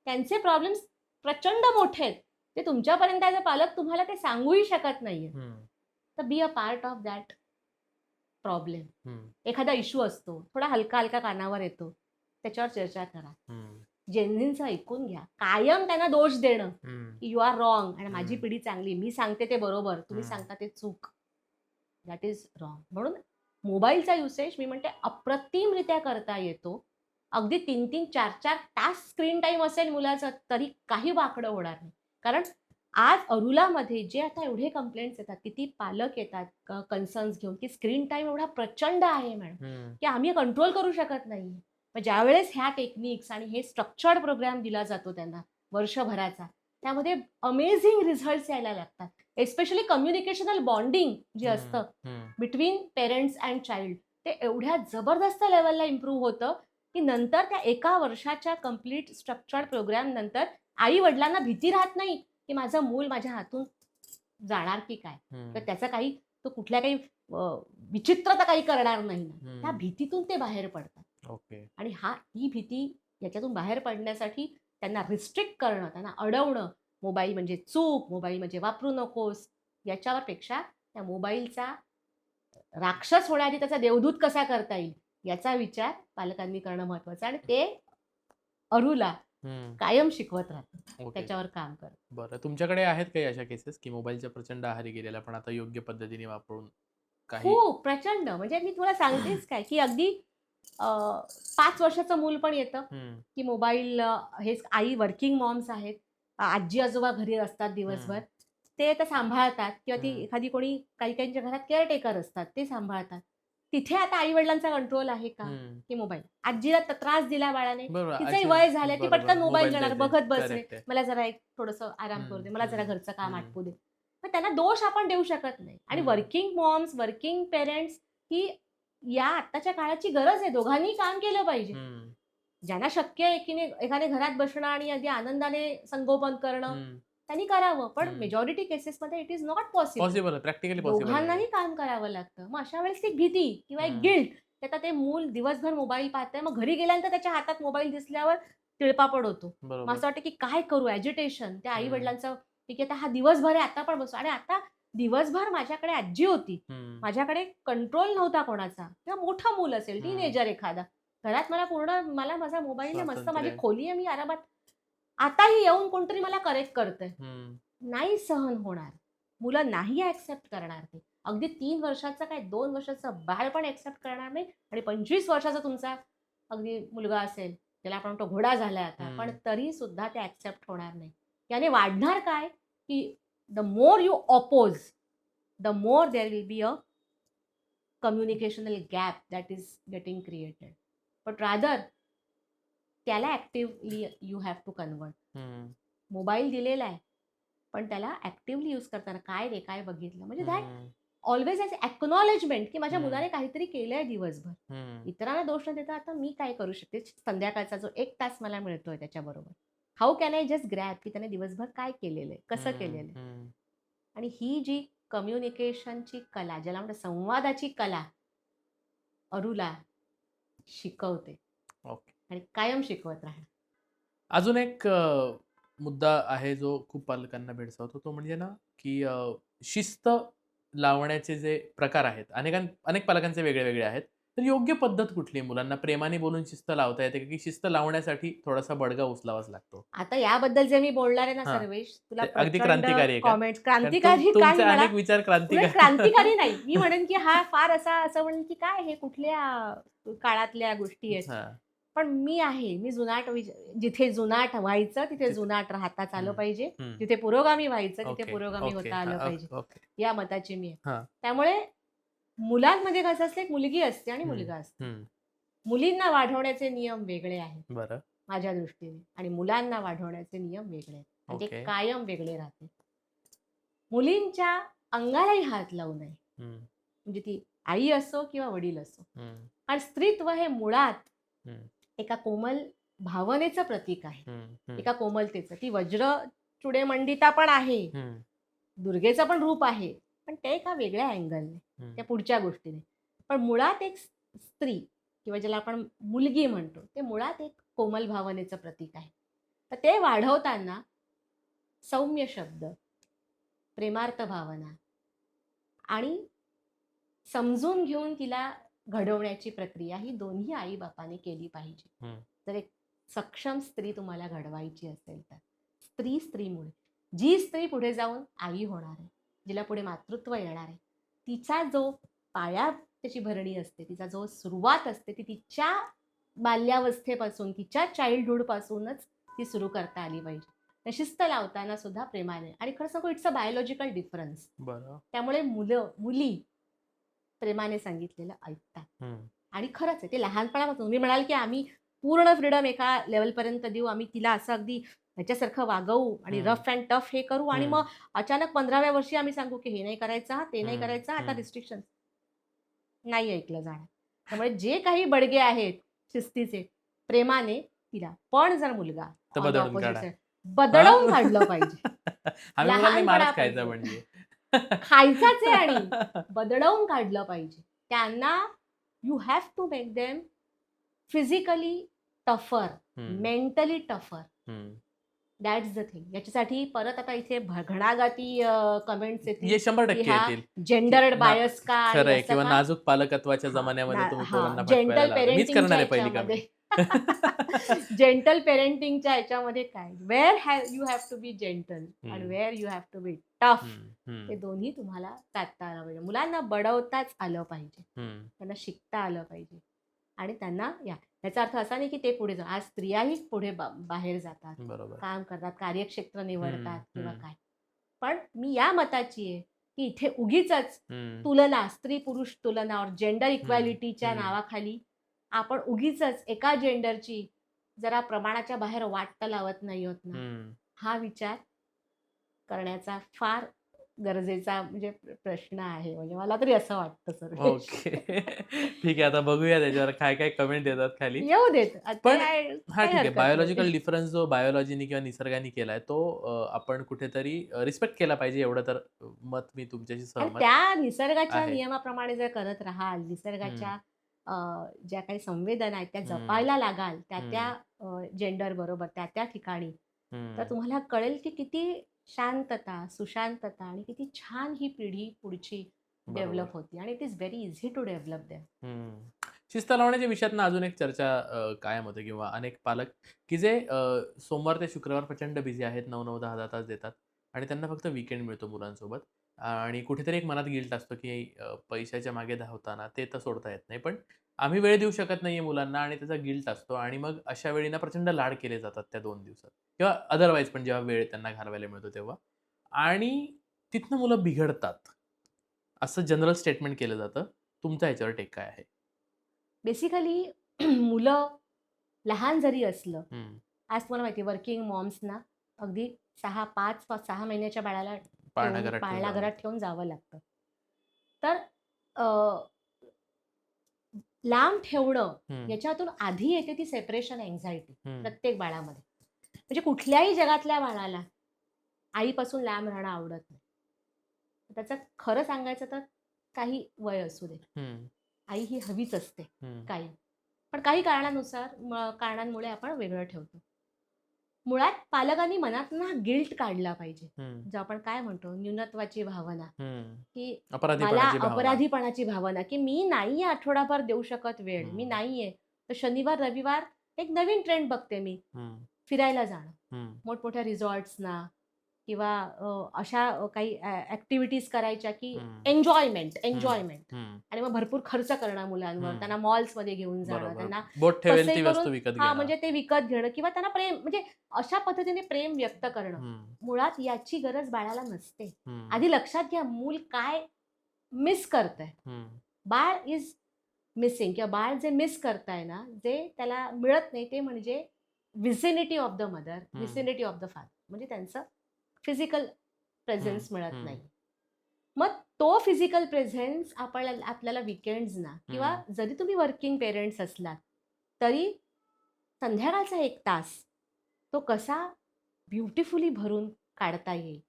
त्यांचे प्रॉब्लेम्स प्रचंड मोठे आहेत. ते तुमच्यापर्यंत ॲज अ पालक तुम्हाला ते सांगूही शकत नाहीये. तर be a part of that problem. एखादा इश्यू असतो, थोडा हलका हलका कानावर येतो, त्याच्यावर चर्चा करा. जेनझींचं ऐकून घ्या. कायम त्यांना दोष देणं की यू आर रॉंग आणि माझी पिढी चांगली, मी सांगते ते बरोबर, तुम्ही सांगता ते चूक, दॅट इज रॉंग. म्हणून मोबाईलचा युसेज मी म्हणते अप्रतिमरित्या करता येतो. अगदी 3-3, 4-4 तास स्क्रीन टाइम असेल मुलाचं तरी काही वाकडं होणार नाही. कारण आज अरुलामध्ये जे आता एवढे कंप्लेंट्स येतात, किती पालक येतात कन्सर्न्स घेऊन की स्क्रीन टाइम एवढा प्रचंड आहे मॅडम की आम्ही कंट्रोल करू शकत नाही. पण ज्यावेळेस ह्या टेक्निक्स आणि हे स्ट्रक्चर्ड प्रोग्राम दिला जातो त्यांना वर्षभराचा, त्यामध्ये अमेझिंग रिझल्ट्स यायला लागतात. एस्पेशली कम्युनिकेशनल बॉन्डिंग जे असतं बिटवीन पेरेंट्स अँड चाइल्ड, ते एवढ्या जबरदस्त लेवलला इम्प्रूव्ह होतं की नंतर त्या 1 वर्षाच्या कम्प्लीट स्ट्रक्चर्ड प्रोग्राम नंतर आई वडिलांना भीती राहत नाही की माझं मूल माझ्या हातून जाणार की काय, तर त्याचा काही तो कुठल्या काही विचित्रता काही करणार नाही ना, त्या भीतीतून ते बाहेर पडतात. ओके. आणि ही भीती याच्यातून बाहेर पडण्यासाठी त्यांना रिस्ट्रिक्ट करणं, त्यांना अडवणं, मोबाईल म्हणजे चूक, मोबाईल म्हणजे वापरू नकोस, याच्यावर पेक्षा त्या मोबाईलचा राक्षस होण्याआधी त्याचा देवदूत कसा करता येईल याचा विचार पालकांनी करणं महत्वाचं. आणि ते अरुला कायम शिकवत राहतं, त्याच्यावर काम करत. बरं, तुमच्याकडे आहेत काही अशा केसेस की मोबाईलच्या प्रचंड आहारी गेलेल्या पण आता योग्य पद्धतीने वापरून काही? खूप प्रचंड. म्हणजे मी तुला सांगतेच काय की अगदी 5 वर्षाचं मूल पण येतं की मोबाईल, हे आई वर्किंग मॉम्स आहेत, आजी आजोबा घरी असतात दिवसभर, ते तर सांभाळतात किंवा ती एखादी कोणी काही काहींच्या घरात केअरटेकर असतात, ते सांभाळतात. तिथे आता आई वडिलांचा कंट्रोल आहे का की मोबाईल. आजीला त्रास दिला बाळाने, तिचंही वय झालंय, ती पटकन मोबाईल घेणार, बघत बसले, मला जरा एक थोडंसं आराम करू दे, मला जरा घरचं काम आटपू दे. पण त्यांना दोष आपण देऊ शकत नाही. आणि वर्किंग मॉम्स, वर्किंग पेरेंट्स ही या आत्ताच्या काळाची गरज आहे. दोघांनी काम केलं पाहिजे. ज्यांना शक्य आहे की एखाद्या घरात बसणं आणि अगदी आनंदाने संगोपन करणं, त्यांनी करावं. पण मेजॉरिटी केसेसमध्ये it is not possible. Practically दोघांनाही काम करावं लागतं. मग अशा वेळेस एक भीती किंवा एक गिल्ट, त्यात ते मूल दिवसभर मोबाईल पाहतंय, मग घरी गेल्यानंतर त्याच्या हातात मोबाईल दिसल्यावर तिळपापड होतो. मग असं वाटतं की काय करू, ॲजिटेशन त्या आई वडिलांचं, की आता हा दिवसभर आहे, आता पण बसतो. आणि आता दिवसभर माझ्याकडे आजी होती, माझ्याकडे कंट्रोल नव्हता कोणाचा, किंवा मोठं मूल असेल, टीनेजर एखादा, घरात मला माझा मोबाईल आहे, मस्त माझी खोली आहे, मी आरामात, आताही येऊन कोणतरी मला करेक्ट करतंय, नाही सहन होणार. मुलं नाही ऍक्सेप्ट करणार. ते अगदी 3 वर्षाचं काय 2 वर्षाचं बाळ पण ऍक्सेप्ट करणार नाही. आणि 25 वर्षाचा तुमचा अगदी मुलगा असेल, त्याला आपण म्हणतो घोडा झालाय आता, पण हम्म. तरी सुद्धा ते ऍक्सेप्ट होणार नाही. याने वाढणार काय, की the more you oppose, the more there will be a communicational gap that is getting created. But rather त्याला actively you have to convert. Hmm. Mobile दिलेला आहे, पण त्याला ऍक्टिव्हली यूज करताना काय रे काय बघितलं, म्हणजे that hmm. Always as acknowledgement की माझ्या हम्म. मुलाने काहीतरी केलंय दिवसभर. हम्म. इतरांना दोष न देता आता मी काय करू शकते, संध्याकाळचा जो 1 तास मला मिळतोय त्याच्याबरोबर, how can I just grab की त्याने दिवसभर काय केलेलं आहे, कसं केलेलं आहे. हम्म. आणि ही जी कम्युनिकेशनची कला, ज्याला म्हणतात संवादाची कला, अरुला शिकवते ओके. आणि कायम शिकवत राहणार. अजून एक मुद्दा आहे जो खूप पालकांना भेडसावतो, तो म्हणजे ना की शिस्त लावण्याचे जे प्रकार आहेत, अनेक पालकांचे वेगळे वेगळे आहेत. तर योग्य पद्धत कुठली आहे? मुलांना प्रेमाने बोलून शिस्त लावता येते की शिस्त लावण्यासाठी थोडासा बडगा उचलावाच लागतो? आता याबद्दल जे मी बोलणार आहे ना हां. सर्वेश, तुला ते अगदी प्रचंड क्रांतिकारी आहे का? कॉमेंट्स, कारण क्रांतिकारी काय तुमचे म्हणा, अनेक विचार उलट क्रांतिकारी क्रांतिकारी नाही, मी म्हणेन की हा फार असं म्हणेन की काय हे कुठल्या काळातल्या गोष्टी आहेत. हां. पण मी जुनाट जिथे जुनाट व्हायचं तिथे तिथे. जुनाट राहताच आलं हम्म. पाहिजे, हम्म. जिथे पुरोगामी व्हायचं तिथे ओके. पुरोगामी ओके. होता आलं हां. पाहिजे, ओके. या मताची मी आहे. हां. त्यामुळे मुलांमध्ये कसं असतं, एक मुलगी असते आणि हम्म. मुलगा असतो. हम्म. मुलींना वाढवण्याचे नियम वेगळे आहेत बरं. माझ्या दृष्टीने, आणि मुलांना वाढवण्याचे नियम वेगळे आहेत, आणि ते ओके. कायम वेगळे राहते. मुलींच्या अंगालाही हात लावू नये, हम्म. म्हणजे ती आई असो किंवा वडील असो. हम्म. आणि स्त्रीत्व हे मुळात हम्म. एका कोमल भावनेचं प्रतीक आहे, हम्म. हम्म. एका कोमलतेचं. ती वज्र चुडेमंडिता पण आहे, हम्म. दुर्गेचं पण रूप आहे, पण ते एका वेगळ्या अँगलने, हम्म. त्या पुढच्या गोष्टीने. पण मुळात एक स्त्री किंवा ज्याला आपण मुलगी म्हणतो, ते मुळात एक कोमल भावनेचं प्रतीक आहे. तर ते वाढवताना सौम्य शब्द, प्रेमार्थ भावना आणि समजून घेऊन तिला घडवण्याची प्रक्रिया ही दोन्ही आई बापाने केली पाहिजे. हम्म. जर एक सक्षम स्त्री तुम्हाला घडवायची असेल तर स्त्रीमुळे जी स्त्री पुढे जाऊन आई होणार आहे, जिला पुढे मातृत्व येणार आहे, तिचा जो पाया, त्याची भरणी असते, तिचा जो सुरुवात असते, ती तिच्या बाल्यावस्थेपासून, तिच्या चाइल्डहुड पासूनच ती सुरू करता आली पाहिजे. तर शिस्त लावताना सुद्धा प्रेमाने. आणि खरं सांगू, इट्स अ बायोलॉजिकल डिफरन्स. बरं. त्यामुळे मुली प्रेमाने सांगितलेलं ऐकतात. हम्म. आणि खरंच आहे, ते लहानपणापासून. तुम्ही म्हणाल की आम्ही पूर्ण फ्रीडम एका लेवलपर्यंत देऊ, आम्ही तिला असं अगदी ह्याच्यासारखं वागवू आणि हम्म. रफ अँड टफ हे करू, आणि मग अचानक 15व्या वर्षी आम्ही सांगू की हे नाही करायचं, हा ते नाही हम्म. करायचं, आता हम्म. रिस्ट्रिक्शन. नाही ऐकलं जाणार. त्यामुळे जे काही बडगे आहेत शिस्तीचे, प्रेमाने तिला. पण जर मुलगा तर on the बदलून opposite काढा. side, बदलवून काढलं पाहिजे. आम्ही मुलांनी मारच खायचा लहानपणापासून म्हणजे. खायचाच आहे, आणि बदलवून काढलं पाहिजे त्यांना. You have to make them physically tougher, hmm. Mentally tougher. Hmm. That's the thing. याच्यासाठी परत आता इथे घणाघाती कमेंट्स येतील ये 100% की हा येतील. जेंडर्ड ना- बायस का आणि खरंय, असं किंवा का. नाजूक पालकत्वाच्या हा, जमान्यामध्ये तुम्ही हा, पोरांना भटकायला जेंटल लावता. मीच करणार पेरेंटिंगच्या आहे पहिली याच्यामध्ये कमेंट. जेंटल पेरेंटिंगच्या याच्यामध्ये काय, where you have to be gentle आणि where you have to be tough, हे दोन्ही तुम्हाला साधता आलं पाहिजे. मुलांना बडवताच आलं पाहिजे, त्यांना शिकता आलं पाहिजे. आणि त्यांना याचा अर्थ असा नाही की ते पुढे आज स्त्रियाही पुढे बाहेर जातात, बरोबर. काम करतात, कार्यक्षेत्र निवडतात किंवा हम्म. काय. पण मी या मताची आहे की इथे उगीच हम्म. तुलना, स्त्री पुरुष तुलना और जेंडर इक्वॅलिटीच्या हम्म. नावाखाली आपण उगीच एका जेंडरची जरा प्रमाणाच्या बाहेर वाट लावत नाही होत ना, हम्म. हा विचार करण्याचा फार गरजेचा म्हणजे प्रश्न आहे. म्हणजे मला तरी असं वाटतं सर. ओके. ठीक आहे, आता बघूया त्याच्यावर काय काय कमेंट येतात खाली. येऊ देत. पण काय हा ठीक आहे, हरकत बायोलॉजिकल नाही. डिफरन्स जो बायोलॉजीने किंवा निसर्गाने केलाय तो आपण कुठेतरी रिस्पेक्ट केला पाहिजे, एवढं तर मत मी तुमच्याशी आणि सहमत त्या निसर्गाच्या आहे. नियमाप्रमाणे जर करत राहाल, निसर्गाच्या ज्या काही संवेदना आहेत त्या हम्म. जपायला लागाल त्या हम्म. त्या जेंडर बरोबर त्या ठिकाणी, तर हम्म. तुम्हाला कळेल की किती शांतता, सुशांतता आणि किती छान ही पिढी पुढची बरोबर. डेव्हलप होती. आणि it is very easy to develop them. शिस्त लावण्याच्या विषयातनं अजून एक चर्चा कायम होते, किंवा अनेक पालक की जे सोमवार ते शुक्रवार प्रचंड बिझी आहेत, 9-9, 10-10 तास देतात आणि त्यांना फक्त वीकेंड मिळतो मुलांसोबत. आणि कुठेतरी एक मनात गिल्ट असतो की पैशाच्या मागे धावताना ते तर सोडता येत नाही, पण आम्ही वेळ देऊ शकत नाहीये मुलांना आणि त्याचा गिल्ट असतो आणि मग अशा वेळी ना प्रचंड लाड केले जातात त्या 2 दिवसात किंवा अदरवाईज पण जेव्हा वेळ त्यांना घालवायला मिळतो तेव्हा आणि तिथनं मुलं बिघडतात. असं जनरल स्टेटमेंट केलं जातं. तुमचा ह्याच्यावर टेक काय आहे? बेसिकली मुलं लहान जरी असलं, हं. आज तुम्हाला माहिती आहे वर्किंग मॉम्सना अगदी 6 महिन्याच्या बाळाला पाळणा घरात ठेवून पाळणा जावं घरात लागतं. ठेवून जावं लागतं. तर अ, लांब ठेवणं हं, याच्यातून आधी येते ती सेपरेशन अँक्झायटी हं, प्रत्येक बाळामध्ये. म्हणजे कुठल्याही जगातल्या बाळाला आईपासून लांब राहणं आवडत नाही. त्याचं खरं सांगायचं तर काही वय असू दे, हं, आई ही हवीच असते हं, कायम. पण काही कारणांमुळे आपण वेगळं ठेवतो. मुळात पालकांनी मनात ना गिल्ट काढला पाहिजे. हं, जो आपण काय म्हणतो न्यूनत्वाची भावना, हं. की मला अपराधीपणाची भावना. अपराधीपणाची भावना, की मी नाहीये आठवडाभर देऊ शकत वेळ, मी हं, नाहीये. तर शनिवार, रविवार एक नवीन ट्रेंड बघते मी, हं, फिरायला जाणं. हं, मोठमोठ्या रिसॉर्ट्सना किंवा अशा काही ॲक्टिव्हिटीज करायच्या, की हं, एन्जॉयमेंट, हं, एन्जॉयमेंट. हं. आणि मग भरपूर खर्च करणं मुलांवर, हं. त्यांना मॉल्समध्ये घेऊन जाणं, बरोबर. त्यांना बोट ठेवेल कसंही ती करून वस्तू विकत हां, घेणं. म्हणजे ते विकत घेणं किंवा त्यांना प्रेम म्हणजे अशा पद्धतीने प्रेम व्यक्त करणं. हं, मुळात याची गरज बाळाला नसते. हं, आधी लक्षात घ्या मूल काय मिस करतंय. हं, बाळ इज मिसिंग किंवा बाळ जे मिस करतंय ना, जे त्याला मिळत नाही ते म्हणजे व्हिसिनिटी ऑफ द मदर, हं, व्हिसिनिटी ऑफ द फादर. म्हणजे त्यांचं फिजिकल हं, प्रेझेन्स मिळत हं, नाही. मग तो फिजिकल प्रेझेन्स आपल्याला वीकेंड्सना किंवा हं, जरी तुम्ही वर्किंग पेरेंट्स असलात, तरी संध्याकाळचा 1 तास तो कसा ब्युटिफुली भरून काढता येईल,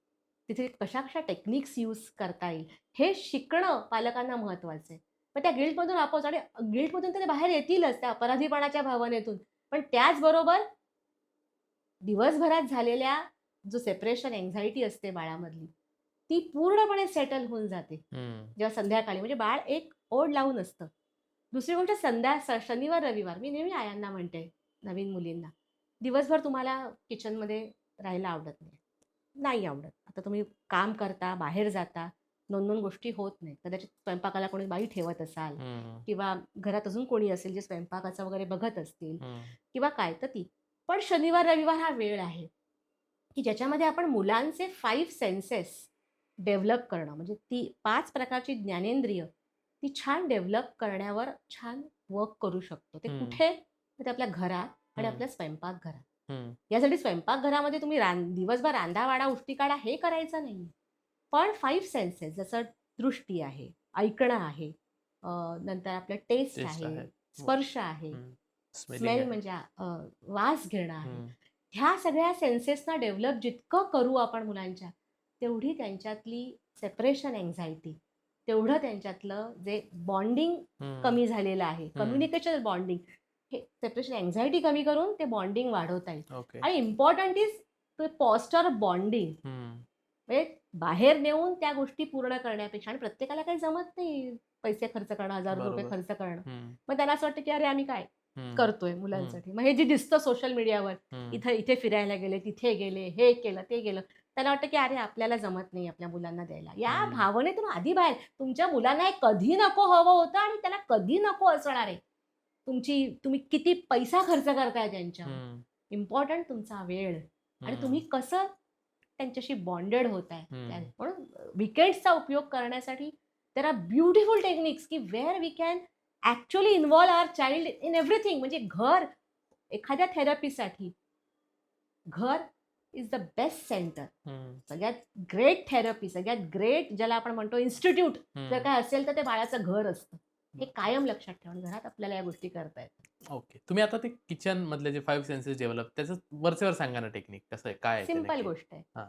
तिथे कशा-कशा टेक्निक्स यूज करता येईल, हे शिकणं पालकांना महत्त्वाचं आहे. मग त्या गिल्टमधून आणि गिल्टमधून तर ते बाहेर येतीलच, त्या अपराधीपणाच्या भावनेतून. पण त्याचबरोबर दिवसभरात झालेल्या जो सेपरेशन अँक्झायटी असते बाळामधली, ती पूर्णपणे सेटल होऊन जाते. हं, जेव्हा संध्याकाळी म्हणजे बाळ एक ओढ लावून असतं. दुसरी गोष्ट शनिवार, रविवार मी नेहमी आयांना म्हणते, नवीन मुलींना, दिवसभर तुम्हाला किचनमध्ये राहायला आवडत नाही. नाही आवडत. आता तुम्ही काम करता, बाहेर जाता, 2-2 गोष्टी होत नाहीत. कदाचित स्वयंपाकाला कोणी बाई ठेवत असाल हं, किंवा घरात अजून कोणी असेल जे स्वयंपाकाचं वगैरे बघत असतील हं, किंवा काय तर ती. पण शनिवार, रविवार हा वेळ आहे, की ज्याच्यामध्ये आपण मुलांचे 5 सेन्सेस डेव्हलप करणं म्हणजे ती 5 प्रकारची ज्ञानेंद्रिय ती छान डेव्हलप करण्यावर छान वर्क करू शकतो. ते हं, कुठे? तर ते आपल्या घरात आणि हं, आपल्या स्वयंपाकघरात. हं, यासाठी स्वयंपाकघरामध्ये तुम्ही दिवसभर रांधा-वाढा, उष्टी काढा हे करायचं नाहीये. पण 5 सेन्सेस जसं दृष्टी आहे, ऐकणं आहे, अ, नंतर आपलं टेस्ट टेस्ट आहे, आहे. हो. स्पर्श आहे, हं. स्मेलिंग स्मेल आहे. म्हणजे वास घेणं आहे. हं, ह्या सगळ्या सेन्सेसना डेव्हलप जितकं करू आपण मुलांच्या, तेवढी त्यांच्यातली सेपरेशन अँक्झायटी, तेवढं त्यांच्यातलं जे बॉन्डिंग हं, कमी झालेलं आहे, हं. कम्युनिकेशन बॉन्डिंग, हे सेपरेशन अँक्झायटी कमी करून ते बॉन्डिंग वाढवता येईल. ओके. आणि important is to foster bonding. हं, म्हणजे बाहेर नेऊन त्या गोष्टी पूर्ण करण्यापेक्षा आणि प्रत्येकाला काही जमत नाही पैसे खर्च करणं, हजारो रुपये बरोबर. खर्च करणं. हं, मग त्यांना असं वाटतं, की अरे आम्ही काय हं, करतोय हं, मुलांसाठी. मग हे जे दिसतं सोशल मीडियावर, हं, इथे फिरायला गेले, तिथे गेले, हे केलं, ते केलं. त्याला वाटतं, की अरे आपल्याला जमत नाही आपल्या मुलांना द्यायला. या हं, भावनेतून आधी बाहेर तुमच्या मुलांना हे कधी नको हवं होतं आणि त्याला कधी नको असणार आहे. तुम्ही किती पैसा खर्च करताय त्यांच्यावर. हं, इम्पॉर्टंट तुमचा वेळ आणि तुम्ही हं, कसं त्यांच्याशी बॉन्डेड होताय. हं, म्हणून वीकेंड्सचा उपयोग करण्यासाठी देअर आर ब्युटिफुल टेक्निक्स की where we can actually involve our child in everything. म्हणजे एखाद्या थेरपीसाठी घर इज द बेस्ट सेंटर. हं, सगळ्यात ग्रेट थेरपी, सगळ्यात ग्रेट ज्याला आपण म्हणतो इन्स्टिट्यूट जर हं. काय असेल तर ते बाळाचं घर असतं. हे कायम लक्षात ठेवा आणि घरात आपल्याला या गोष्टी करता येतात. ओके. तुम्ही आता ते किचन मधले जे 5 सेन्सेस डेव्हलप त्याचं वरचेवर सांगा ना टेक्निक कसं आहे? काय आहे ते सिंपल नक्की? गोष्ट आहे. हां.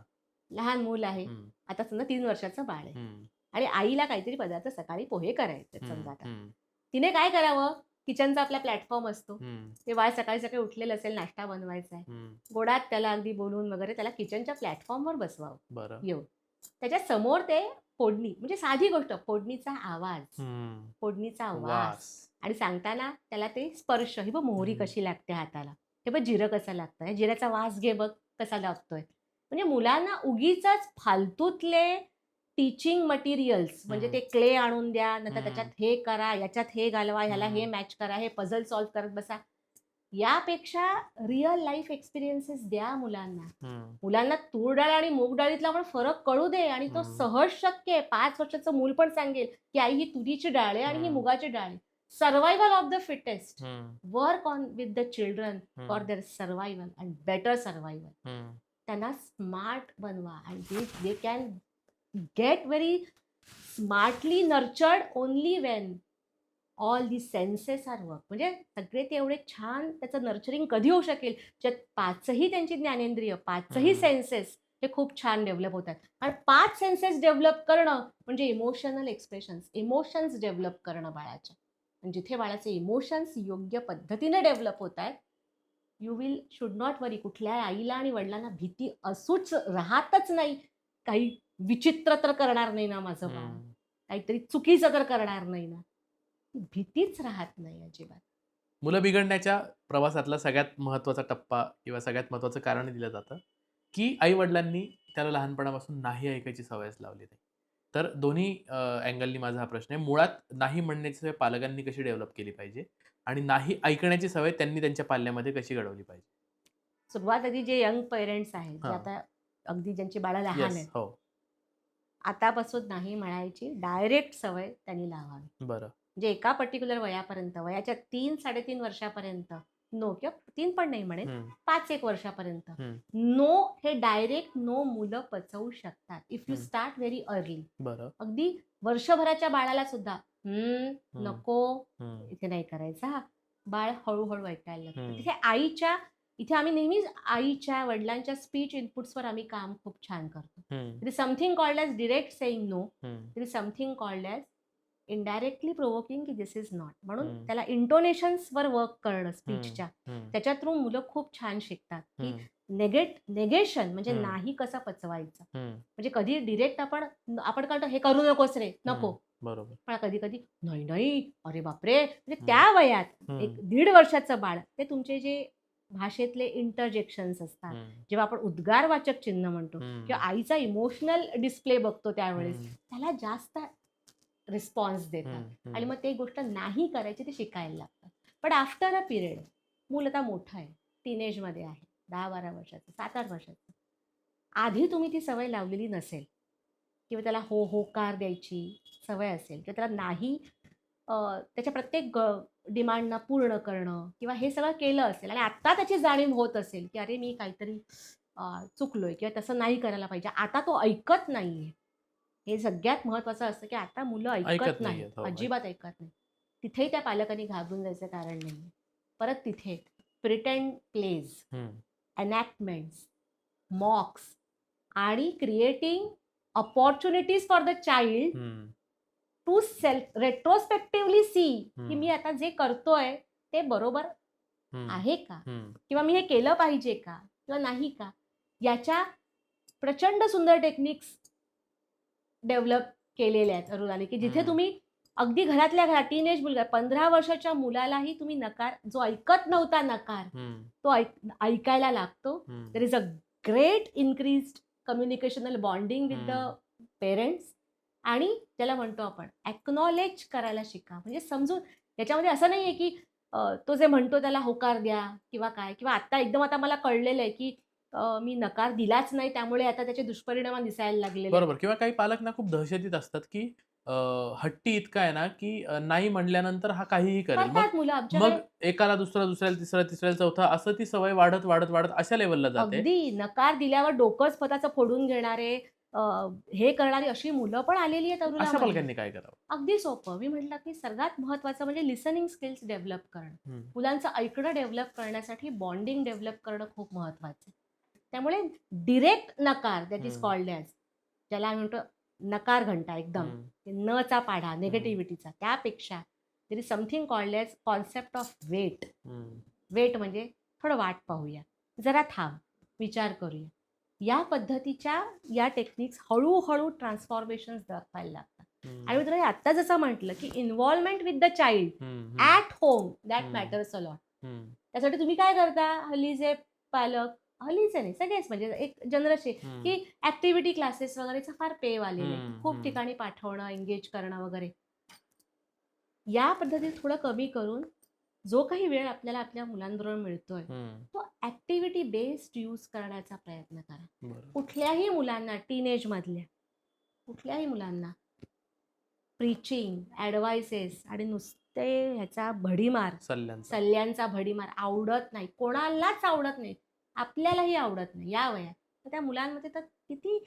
लहान मूल आहे. हं, आता समजा 3 वर्षाचं बाळ आहे हं, आणि आईला काहीतरी पदार्थ सकाळी पोहे करायचे आहेत हं, समजा आता. हं, तिने काय करावं? किचनचा आपला प्लॅटफॉर्म असतो. हं, ते बाळ सकाळी-सकाळी उठलेलं असेल, नाश्ता बनवायचा आहे. हं. गोडात त्याला अगदी बोलून वगैरे त्याला किचनच्या प्लॅटफॉर्मवर बसवावं बरं. येऊन. त्याच्या समोर ते फोडणी म्हणजे साधी गोष्ट फोडणीचा आवाज, हं. फोडणीचा वास वास. आणि सांगताना त्याला ते स्पर्श, "ही बघ मोहरी हं, कशी लागते हाताला. हे बघ जिरं कसं लागतं. हे जिऱ्याचा वास घे बघ कसा लागतोय." म्हणजे मुलांना उगीचच फालतूतले टीचिंग मटेरियल्स म्हणजे ते क्ले आणून द्या, नंतर हम्म. त्याच्यात हे करा, याच्यात हे घालवा, ह्याला हे हम्म. मॅच करा, हे पझल सॉल्व्ह करत बसा. यापेक्षा रिअल लाईफ एक्सपिरियन्सेस द्या मुलांना. हम्म. मुलांना तूर डाळ आणि मूग डाळीतला पण फरक कळू दे आणि तो हम्म. सहज शक्य आहे. 5 वर्षाचं मूल पण सांगेल की आई ही तुरीची डाळ आहे आणि ही हम्म. मुगाची डाळ आहे. Survival of the fittest. Hmm. Work on with the children for hmm. Their survival and better survival. Hmm. त्यांना स्मार्ट बनवा आणि they can get very smartly nurtured only when all the senses are work. म्हणजे सगळे ते एवढे छान त्याचं nurturing कधी होऊ शकेल ज्यात 5ही त्यांची ज्ञानेंद्रिय, 5ही हम्म. सेन्सेस हे खूप छान डेव्हलप होतात. आणि 5 सेन्सेस डेव्हलप करणं म्हणजे इमोशनल एक्सप्रेशन्स, इमोशन्स डेव्हलप करणं बाळाच्या. आणि जिथे बाळाचे इमोशन्स योग्य पद्धतीने डेव्हलप होत आहेत, यू विल शुड नॉट वरी. कुठल्या आईला आणि वडिलांना भीती असूच राहतच नाही. काही विचित्र तर करणार नाही ना माझं बाळ, हम्म. काहीतरी चुकीचं तर करणार नाही ना, भीतीच राहत नाही अजिबात. मुलं बिघडण्याच्या प्रवासातला सगळ्यात महत्त्वाचा टप्पा किंवा सगळ्यात महत्त्वाचं कारण दिलं जातं की आई वडिलांनी त्याला लहानपणापासून नाही ऐकायची सवयच लावली नाही. तर दोन्ही अँगलनी माझा हा प्रश्न आहे. मुळात नाही म्हणण्याची सवय पालकांनी कशी डेव्हलप केली पाहिजे आणि नाही ऐकण्याची सवय त्यांनी त्यांच्या पाल्यामध्ये कशी घडवली पाहिजे? सुरुवात आधी जे यंग पेरेंट्स आहेत, जे हां. आता अगदी ज्यांची बाळं लहान येस. आहेत, हो. आतापासून नाही म्हणायची डायरेक्ट सवय त्यांनी लावावी. बरं. म्हणजे एका पर्टिक्युलर वयापर्यंत, वयाच्या 3-3.5 वर्षापर्यंत नो, किंवा 3 पण नाही म्हणेन, हम्म. 5-1 वर्षापर्यंत हम्म. नो हे डायरेक्ट नो मुलं पचवू शकतात इफ यू हम्म. Start very early. बरं. अगदी वर्षभराच्या बाळाला सुद्धा नको हम्म. इथे नाही करायचं हा, बाळ हळूहळू ऐकायला लागतं. हम्म. तिथे इथे आम्ही नेहमीच आईच्या वडिलांच्या स्पीच इनपुट्सवर आम्ही काम खूप छान करतो. हम्म. There is something called as direct saying no. हम्म. There is something called as indirectly provoking की दिस इज नॉट. म्हणून हम्म. त्याला इंटोनेशन्सवर वर्क करणं स्पीचच्या, हम्म. त्याच्या थ्रू मुलं खूप छान शिकतात की हम्म. नेगेशन म्हणजे हम्म. नाही कसं पचवायचं. हम्म. म्हणजे कधी डिरेक्ट आपण कळतो हे करू नकोस रे, नको. बरोबर. पण कधी कधी नाही नाही, अरे बापरे. म्हणजे हम्म. त्या वयात हम्म. 1-1.5 वर्षाचं बाळ, ते तुमचे जे भाषेतले इंटरजेक्शन्स असतात, हम्म. जेव्हा आपण उद्गारवाचक चिन्ह म्हणतो किंवा आईचा इमोशनल डिस्प्ले बघतो त्यावेळेस, हम्म. त्याला जास्त रिस्पॉन्स देतात. हम्म. आणि मग ते गोष्ट नाही करायची ते शिकायला लागतात. पण आफ्टर अ पिरियड, मूल आता मोठं आहे, टीनेजमध्ये आहे, 10-12 वर्षाचं, 7-8 वर्षाचं, आधी तुम्ही ती सवय लावलेली नसेल किंवा त्याला हो होकार द्यायची सवय असेल किंवा त्याला नाही त्याच्या प्रत्येक डिमांडना पूर्ण करणं किंवा हे सगळं केलं असेल आणि आत्ता त्याची जाणीव होत असेल की अरे मी काहीतरी चुकलोय किंवा तसं नाही करायला पाहिजे, आता तो ऐकत नाहीये. हे सगळ्यात महत्वाचं असतं की आता मुलं ऐकत नाही, नाहीयेत. हो, अजिबात ऐकत नाही. तिथेही त्या पालकांनी घाबरून जायचं कारण नाही. परत तिथे प्रिटेंड प्लेज, एनॅक्टमेंट्स, मॉक्स आणि creating opportunities for the child to self retrospectively see की मी आता जे करतोय ते बरोबर आहे का, किंवा मी हे केलं पाहिजे का किंवा नाही का, याच्या प्रचंड सुंदर टेक्निक्स डेव्हलप केलेल्या आहेत अरुणाली, की जिथे तुम्ही अगदी घरातल्या घरात टीनेज मुलगा 15 वर्षाच्या मुलालाही तुम्ही नकार, जो ऐकत नव्हता नकार, तो ऐकायला लागतो. There is a great increased communicational bonding with the parents. आणि त्याला म्हणतो आपण ॲक्नॉलेज करायला शिका. म्हणजे समजून, याच्यामध्ये असं नाही आहे की तो जे म्हणतो त्याला होकार द्या किंवा काय, किंवा आता मला कळलेलं आहे की मी नकार दिलाच नाही त्यामुळे आता त्याचे दुष्परिणाम दिसायला लागलेले. बरोबर. किंवा काही पालक ना खूप दहशतीत असतात की हट्टी इतका आहे ना की नाही म्हणल्यानंतर हा काहीही करेल, मग एकाला दुसऱ्याला तिसऱ्याला चौथा, असं ती सवय वाढत वाढत वाढत अशा लेवलला जाते. अगदी नकार दिल्यावर डोकंच स्वतःचं फोडून घेणारे, हे करणारी अशी मुलं पण आलेली आहेत अशा तरुणांमध्ये. पालकांनी काय करावं? अगदी सोपं. मी म्हटलं की सर्वात महत्वाचं म्हणजे लिसनिंग स्किल्स डेव्हलप करणं. मुलांचं ऐकणं डेव्हलप करण्यासाठी बॉन्डिंग डेव्हलप करणं खूप महत्वाचं. त्यामुळे डिरेक्ट नकार, दॅट इज कॉल्ड ॲज, ज्याला आम्ही म्हणतो नकार घंटा, एकदम नचा पाढा निगेटिव्हिटीचा, त्यापेक्षा there is something called as concept of wait. Wait म्हणजे थोडं वाट पाहूया, जरा थांब, विचार करूया. या पद्धतीच्या या टेक्निक्स हळूहळू ट्रान्सफॉर्मेशन्स दाखवायला लागतात. आणि मी तुला आत्ता जसं म्हटलं की involvement with the child at home, that matters a lot. त्यासाठी तुम्ही काय करता हल्ली जे पालक, हल्लीच नाही, सगळेच म्हणजे एक जनरशी हम्म. की ऍक्टिव्हिटी क्लासेस वगैरेचा फार पेव आलेले आहे. हम्म, खूप हम्म. ठिकाणी पाठवणं, एंगेज करणं वगैरे. या पद्धतीत थोडं कमी करून जो काही वेळ आपल्याला आपल्या मुलांबरोबर मिळतोय हम्म. तो ऍक्टिव्हिटी बेस्ड यूज करण्याचा प्रयत्न करा. बरोबर. कुठल्याही मुलांना, टीनेज मधल्या कुठल्याही मुलांना प्रीचिंग, ॲडवाइसेस आणि नुसते ह्याचा भडीमार, सल्ल्यांचा. सल्ल्यांचा भडीमार आवडत नाही. कोणालाच आवडत नाही. आपल्यालाही आवडत नाही या वयात. तर त्या मुलांमध्ये तर किती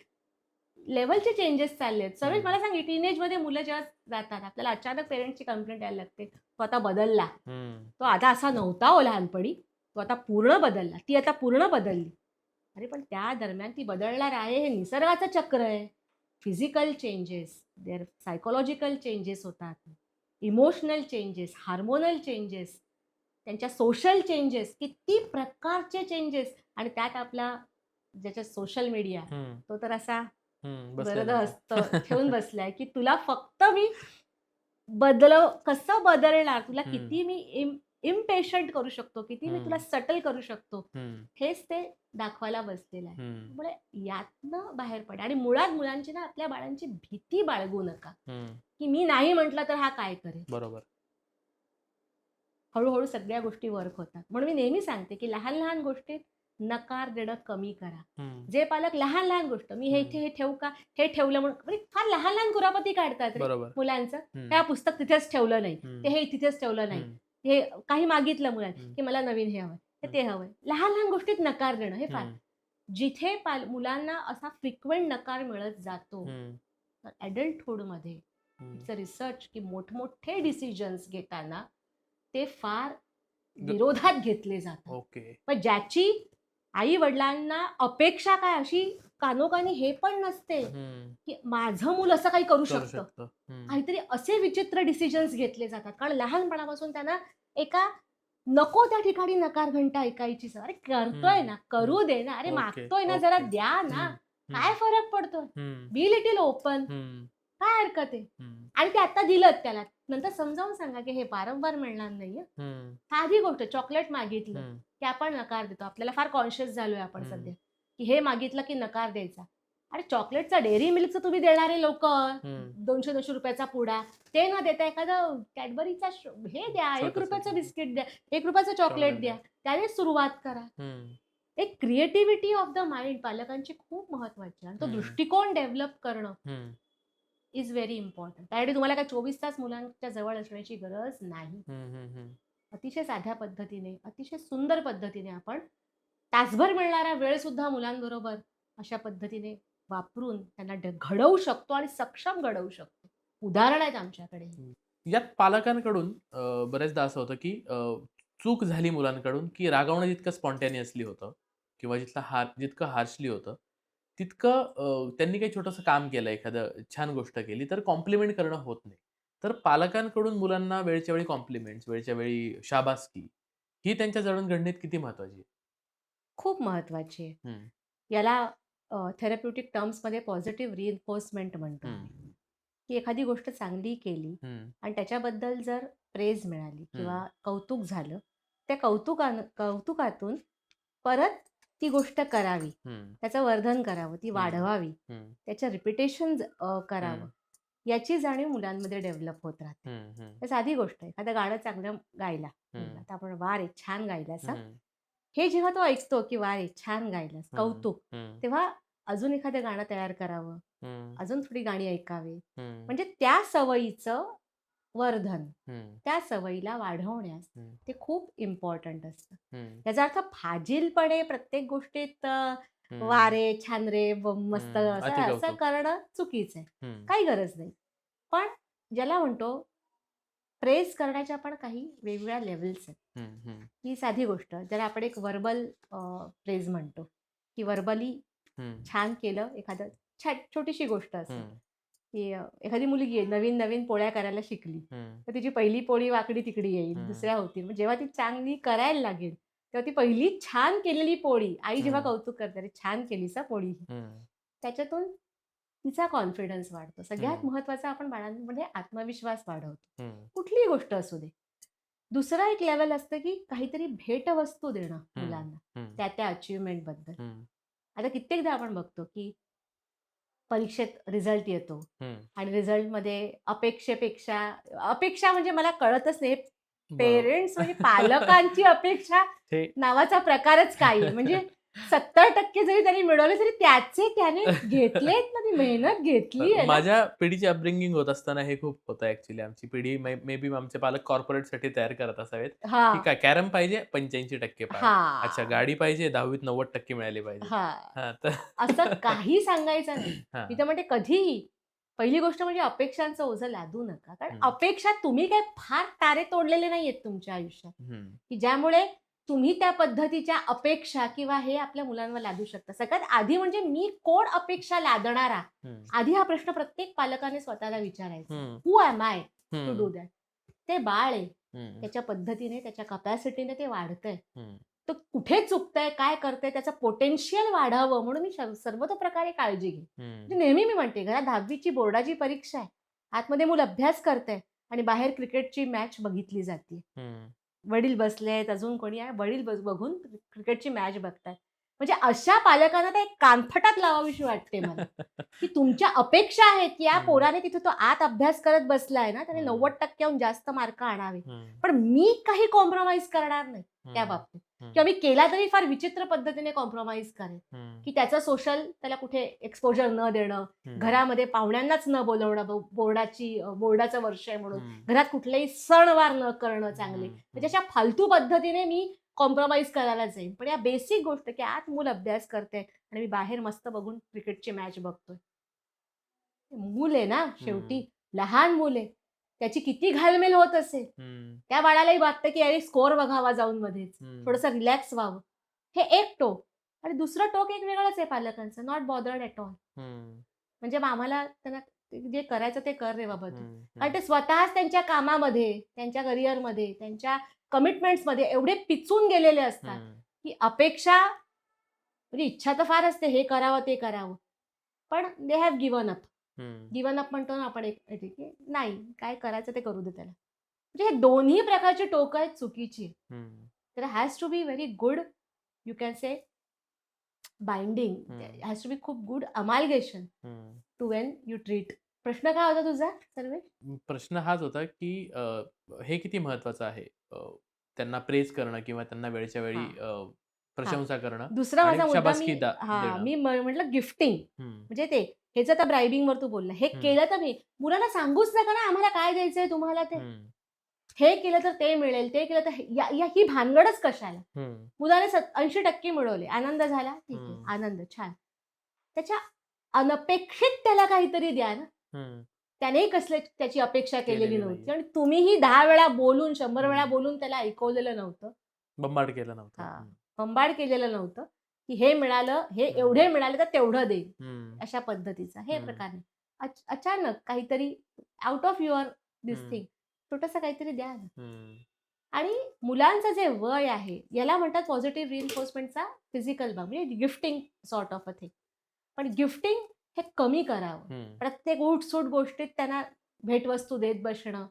लेव्हलचे चेंजेस चालले आहेत. सर्वेश, हम्म. मला सांग, टीनेजमध्ये मुलं जेव्हा जातात, आपल्याला अचानक पेरेंट्सची कंप्लेंट यायला लागते, तो आता बदलला, हम्म. तो आता असा नव्हता हो लहानपणी, तो आता पूर्ण बदलला, ती आता पूर्ण बदलली. अरे पण त्या दरम्यान ती बदलणार आहे, हे निसर्गाचं चक्र आहे. Physical changes, there psychological changes होतात, इमोशनल चेंजेस, हार्मोनल चेंजेस, त्यांच्या सोशल चेंजेस, किती प्रकारचे चेंजेस. आणि त्यात आपला ज्याच्यात सोशल मीडिया, हम्म. तो तर असा बसलेला आहे बरदस्त तो. ठेवून बसलाय की तुला फक्त मी कसं बदलणार, तुला हम्म. किती मी इम्पेशंट करू शकतो, किती मी तुला हम्म. सटल करू शकतो, हम्म. हेच ते दाखवायला बसलेलं आहे. हम्म. त्यामुळे यातनं बाहेर पडा. आणि मुळात मुलांची ना, आपल्या बाळांची भीती बाळगू नका हम्म. की मी नाही म्हटलं तर हा काय करेल. बरोबर. हळूहळू सगळ्या गोष्टी वर्क होतात. म्हणून मी नेहमी सांगते की लहान लहान गोष्टीत नकार देणं कमी करा. हम्म. जे पालक लहान लहान गोष्ट, मी हे इथे हे ठेवू का, हे ठेवलं म्हणून, म्हणजे फार लहान लहान कुरापती काढतात रे बरोबर. मुलांचं. हम्म. त्या पुस्तक तिथेच ठेवलं नाही, हम्म. ते हे तिथेच ठेवलं नाही, हम्म. हे काही मागितलं मुलांनी हम्म. की मला नवीन हे हवंय, हे ते हम्म. हवंय. लहान लहान गोष्टीत नकार देणं हे फार. हम्म. जिथे मुलांना असा फ्रिक्वेंट नकार मिळत जातो, हम्म. तर ॲडल्टहुडमध्ये हम्म. इट्स अ रिसर्च की मोठमोठे डिसिजन्स घेताना ते फार ग- विरोधात घेतले जातात. ओके. पण ज्याची आई वडिलांना अपेक्षा काय अशी कानोकानी हे पण नसते हम्म. की माझं मूल असं काही करू करू शकतं, शकतो. हम्म. काहीतरी असे विचित्र डिसिजन्स घेतले जातात. कारण लहानपणापासून त्यांना एका नको त्या ठिकाणी नकार घंटा ऐकायची सवय. अरे करतोय हम्म. ना, करू दे ना, अरे ओके. मागतोय ना, जरा ओके. द्या ना, हम्म. काय फरक पडतोय, हम्म. बी लिटिल ओपन, हम्म. काय हरकत आहे. हम्म. आणि ते आता दिलं त्याला, नंतर समजावून सांगा की हे वारंवार मिळणार नाहीये. हम्म. साधी गोष्ट, चॉकलेट मागितलं हम्म. की आपण नकार देतो. आपल्याला फार कॉन्शियस झालोय आपण हम्म. सध्या की हे मागितलं की नकार द्यायचा. अरे चॉकलेटचा डेअरी मिल्कचं तुम्ही देणारे लोक, हम्म. 200-200 रुपयाचा पुडा, ते न देता एखादं कॅडबरीचा हे द्या, 1 छोटंसं. रुपयाचं बिस्किट द्या, 1 रुपयाचं चॉकलेट चॉकलेट द्या, द्या. त्याने सुरुवात करा. हम्म. एक क्रिएटिव्हिटी ऑफ द माइंड पालकांची खूप महत्वाची आहे. आणि तो हम्म. दृष्टिकोन डेव्हलप करणं हम्म. Is very important. त्यासाठी तुम्हाला काय 24 तास मुलांच्या जवळ असण्याची गरज नाही. हम्म. हम्म. अतिशय साध्या पद्धतीने, अतिशय सुंदर पद्धतीने आपण तासभर मिळणारा वेळ सुद्धा मुलांबरोबर अशा पद्धतीने वापरून त्यांना घडवू शकतो आणि सक्षम घडवू शकतो. उदाहरण आहेत आमच्याकडे. यात पालकांकडून बरेचदा असं होतं की चूक झाली मुलांकडून की रागावणं जितकं स्पॉन्टेनियसली होतं किंवा जितकं हार्शली होतं तितकं त्यांनी काही छोटंसं काम केलं, एखादं छान गोष्ट केली तर कॉम्प्लिमेंट करणं होत नाही. तर पालकांकडून मुलांना वेळच्या वेळी कॉम्प्लिमेंट्स, वेळच्या वेळी शाबासकी ही त्यांच्या जडणघडणीत किती महत्वाची आहे? खूप महत्वाची आहे. हम्म. याला थेरप्युटिक टर्म्समध्ये पॉझिटिव्ह रिइन्फोर्समेंट म्हणतो आम्ही. हम्म. की एखादी गोष्ट चांगली केली हम्म. आणि त्याच्याबद्दल जर प्रेज मिळाली किंवा हम्म. कौतुक झालं, त्या कौतुकातून परत ती गोष्ट करावी, हम्म. त्याचं वर्धन करावं, ती हम्म. वाढवावी, हम्म. त्याचं रिपिटेशन करावं, हम्म. याची जाणीव मुलांमध्ये डेव्हलप होत राहते. हम्म. हम्म. तर साधी गोष्ट आहे, एखादं गाणं चांगलं गायला, हम्म. आता आपण वा रे छान गायलास, हम्म. हे जेव्हा तो ऐकतो की वा रे छान गायलास, हम्म. कौतुक, हम्म. तेव्हा अजून एखादं गाणं तयार करावं, हम्म. अजून थोडी गाणी ऐकावी. हम्म. म्हणजे त्या सवयीचं वर्धन, हम्म. त्या सवयीला वाढवण्यास हम्म. ते खूप इम्पॉर्टंट असतं. हम्म. याचा अर्थ फाजीलपणे प्रत्येक गोष्टीत हम्म. वा रे छान रे मस्त हम्म. असं अति असं कौतुक. करणं चुकीचं आहे. हम्म. काही गरज नाही. पण ज्याला म्हणतो प्रेज करण्याच्या पण काही वेगवेगळ्या लेवल्स आहेत. हम्म. हम्म. ही साधी गोष्ट ज्याला आपण एक वर्बल प्रेज म्हणतो की वर्बली हम्म. छान केलं, एखादं छोटीशी गोष्ट असेल हम्म. की एखादी मुलगी आहे, नवीन नवीन पोळ्या करायला शिकली, हम्म. तर तिची पहिली पोळी वाकडी तिकडी येईल, हम्म. दुसऱ्या होतील. मग जेव्हा ती चांगली करायला लागेल तेव्हा ती पहिली छान केलेली पोळी आई जेव्हा हम्म. कौतुक करते, अरे छान केलीस हा पोळी, हम्म. त्याच्यातून तिचा कॉन्फिडन्स वाढतो. सगळ्यात हम्म. महत्वाचं आपण बाळांमध्ये आत्मविश्वास वाढवतो. हम्म. कुठलीही गोष्ट असू दे. दुसरा एक लेवल असतं की काहीतरी भेटवस्तू देणं मुलांना हम्म, त्या त्या अचिव्हमेंट बद्दल. हम्म, आता कित्येकदा आपण बघतो की परीक्षेत रिझल्ट येतो हम्म. आणि रिझल्टमध्ये अपेक्षा म्हणजे मला कळतच नाही. बरोबर. पेरेंट्स म्हणजे पालकांची अपेक्षा हे नावाचा प्रकारच काय आहे? म्हणजे 70% जरी त्यांनी मिळवले तरी त्याचे त्याने घेतलेत ना, ती मेहनत घेतली आहे ना. माझ्या पिढीची अपब्रिंगिंग होत असताना हे खूप होतं ऍक्च्युली. आमची पिढी मे बी आमचे पालक कॉर्पोरेटसाठी तयार करत असावेत, हा की काय कॅरम पाहिजे 85% पाड. हा अच्छा गाडी पाहिजे 10वीत 90% मिळाले पाहिजे. हा हां, तर असं काही सांगायचं नाही. हां. मी तर म्हणते कधीही पहिली गोष्ट म्हणजे अपेक्षांचं ओझं लादू नका. कारण हं. अपेक्षा तुम्ही काय फार तारे तोडलेले नाहीयेत तुमच्या आयुष्यात, हं. की ज्यामुळे तुम्ही त्या पद्धतीच्या अपेक्षा किंवा हे आपल्या मुलांवर लादू शकता. सगळ्यात आधी म्हणजे मी कोण अपेक्षा लादणारा? हं. आधी हा प्रश्न प्रत्येक पालकाने स्वतःला विचारायचा. हं. हू एम आय टू डू हं. दॅट? ते बाळ आहे. हं. त्याच्या पद्धतीने, त्याच्या कपॅसिटीने ते वाढतंय. हं. तो कुठे चुकतंय, काय करतंय, त्याचं पोटेन्शियल वाढावं म्हणून मी सर्वतोप्रकारे काळजी घे. म्हणजे हं. नेहमी मी म्हणते घरात 10वीची बोर्डाची परीक्षा आहे. आतमध्ये मूल अभ्यास करतंय आणि बाहेर क्रिकेटची मॅच बघितली जाते. हं. वडील बसलेत, अजून कोणी आहे, वडील बघून क्रिकेटची मॅच बघतायत. म्हणजे अशा पालकांना तर एक कानफटात लावावीशी वाटते मला, की तुमच्या अपेक्षा आहेत, की या हं. पोराने तिथे तो आत अभ्यास करत बसलाय ना, त्याने हं. 90% जास्त मार्क आणावे. हं. पण मी काही कॉम्प्रोमाइज करणार नाही त्या हं. बाबतीत. हं. किंवा मी केला तरी फार विचित्र पद्धतीने कॉम्प्रोमाइज करेन, हं. की त्याचं सोशल त्याला कुठे एक्सपोजर न देणं, हं. घरामध्ये पाहुण्यांनाच न बोलवणं, बोर्डाचं वर्ष आहे म्हणून हं. घरात कुठलेही सणवार न करणं चांगले. हं. म्हणजे अशा फालतू पद्धतीने मी कॉम्प्रोमाइज करायला जाईन. पण या बेसिक गोष्ट की आत मूल अभ्यास करते आणि मी बाहेर मस्त बघून क्रिकेटची मॅच बघतोय. मूल आहे ना शेवटी, हं. लहान मूल आहे. त्याची किती घालमेल होत असेल. हं. त्या बाळालाही वाटतं की अरे स्कोर बघावा जाऊन मध्येच. हं. थोडंसं रिलॅक्स व्हावं. हे एक टोक आणि दुसरं टोक एक वेगळंच आहे पालकांचं. Not bothered at all. हं. म्हणजे मग आम्हाला त्यांना जे करायचं ते कर रे बाबा तू. हं. आणि ते स्वतःच त्यांच्या कामामध्ये, त्यांच्या करिअरमध्ये, त्यांच्या कमिटमेंट्समध्ये एवढे पिचून गेलेले असतात, हं. की अपेक्षा म्हणजे इच्छा तर फार असते हे करावं, ते करावं. पण दे हॅव गिव्हन अप. हं. गिव्हन अप म्हणतो ना आपण एक की नाही काय करायचं ते करू दे त्याला. म्हणजे हे दोन्ही प्रकारची टोकं आहेत चुकीची. हं. तर has to be very good you can say binding. हं. हॅज टू बी खूप गुड अमाल्गेशन हं. To when you treat. प्रश्न काय होता तुझा सर्वेश? प्रश्न हाच होता, की हे किती महत्वाचं आहे त्यांना प्रेज करणं किंवा त्यांना वेळच्या वेळी हां, हां. प्रशंसा करणं दुसरा आणि माझा मुद्दा मी शाबासकी देणं. मी म्हटलं गिफ्टिंग. हं. म्हणजे ते ह्याचं तर ब्रायबिंगवर तू बोलला. हे हं. केलं तर मी मुलांना सांगूच नका ना आम्हाला काय द्यायचंय तुम्हाला ते. हं. हे केलं तर ते मिळेल, ते केलं तर ही भानगडच कशाला? हं. मुलाने 80% मिळवले. आनंद झाला? ठीक आहे. हं. आनंद छान. त्याच्या अनपेक्षित त्याला काहीतरी द्या ना. हं. त्यानेही त्याची अपेक्षा केलेली केलेली नव्हती नाहीये. आणि तुम्हीही 10 वेळा बोलून, 100 वेळा हं. बोलून त्याला ऐकवलेलं नव्हतं. बंबाट केलं नव्हतं. हां. हं. बंबाड केलेलं नव्हतं, की हे मिळालं, हे हं. एवढे मिळाले तर तेवढं देईन. हं. अशा पद्धतीचा हे हं. प्रकार नाही. अचानक काहीतरी आउट ऑफ युअर दिस हं. थिंग छोटंसं काहीतरी द्या ना. हं. आणि मुलांचं जे वय आहे, याला म्हणतात पॉझिटिव्ह रिइन्फोर्समेंटचा फिजिकल भाग म्हणजे gifting sort of a thing. पण गिफ्टिंग हे कमी करावं. हं. प्रत्येक उठ-सूट गोष्टीत त्यांना भेटवस्तू देत बसणं.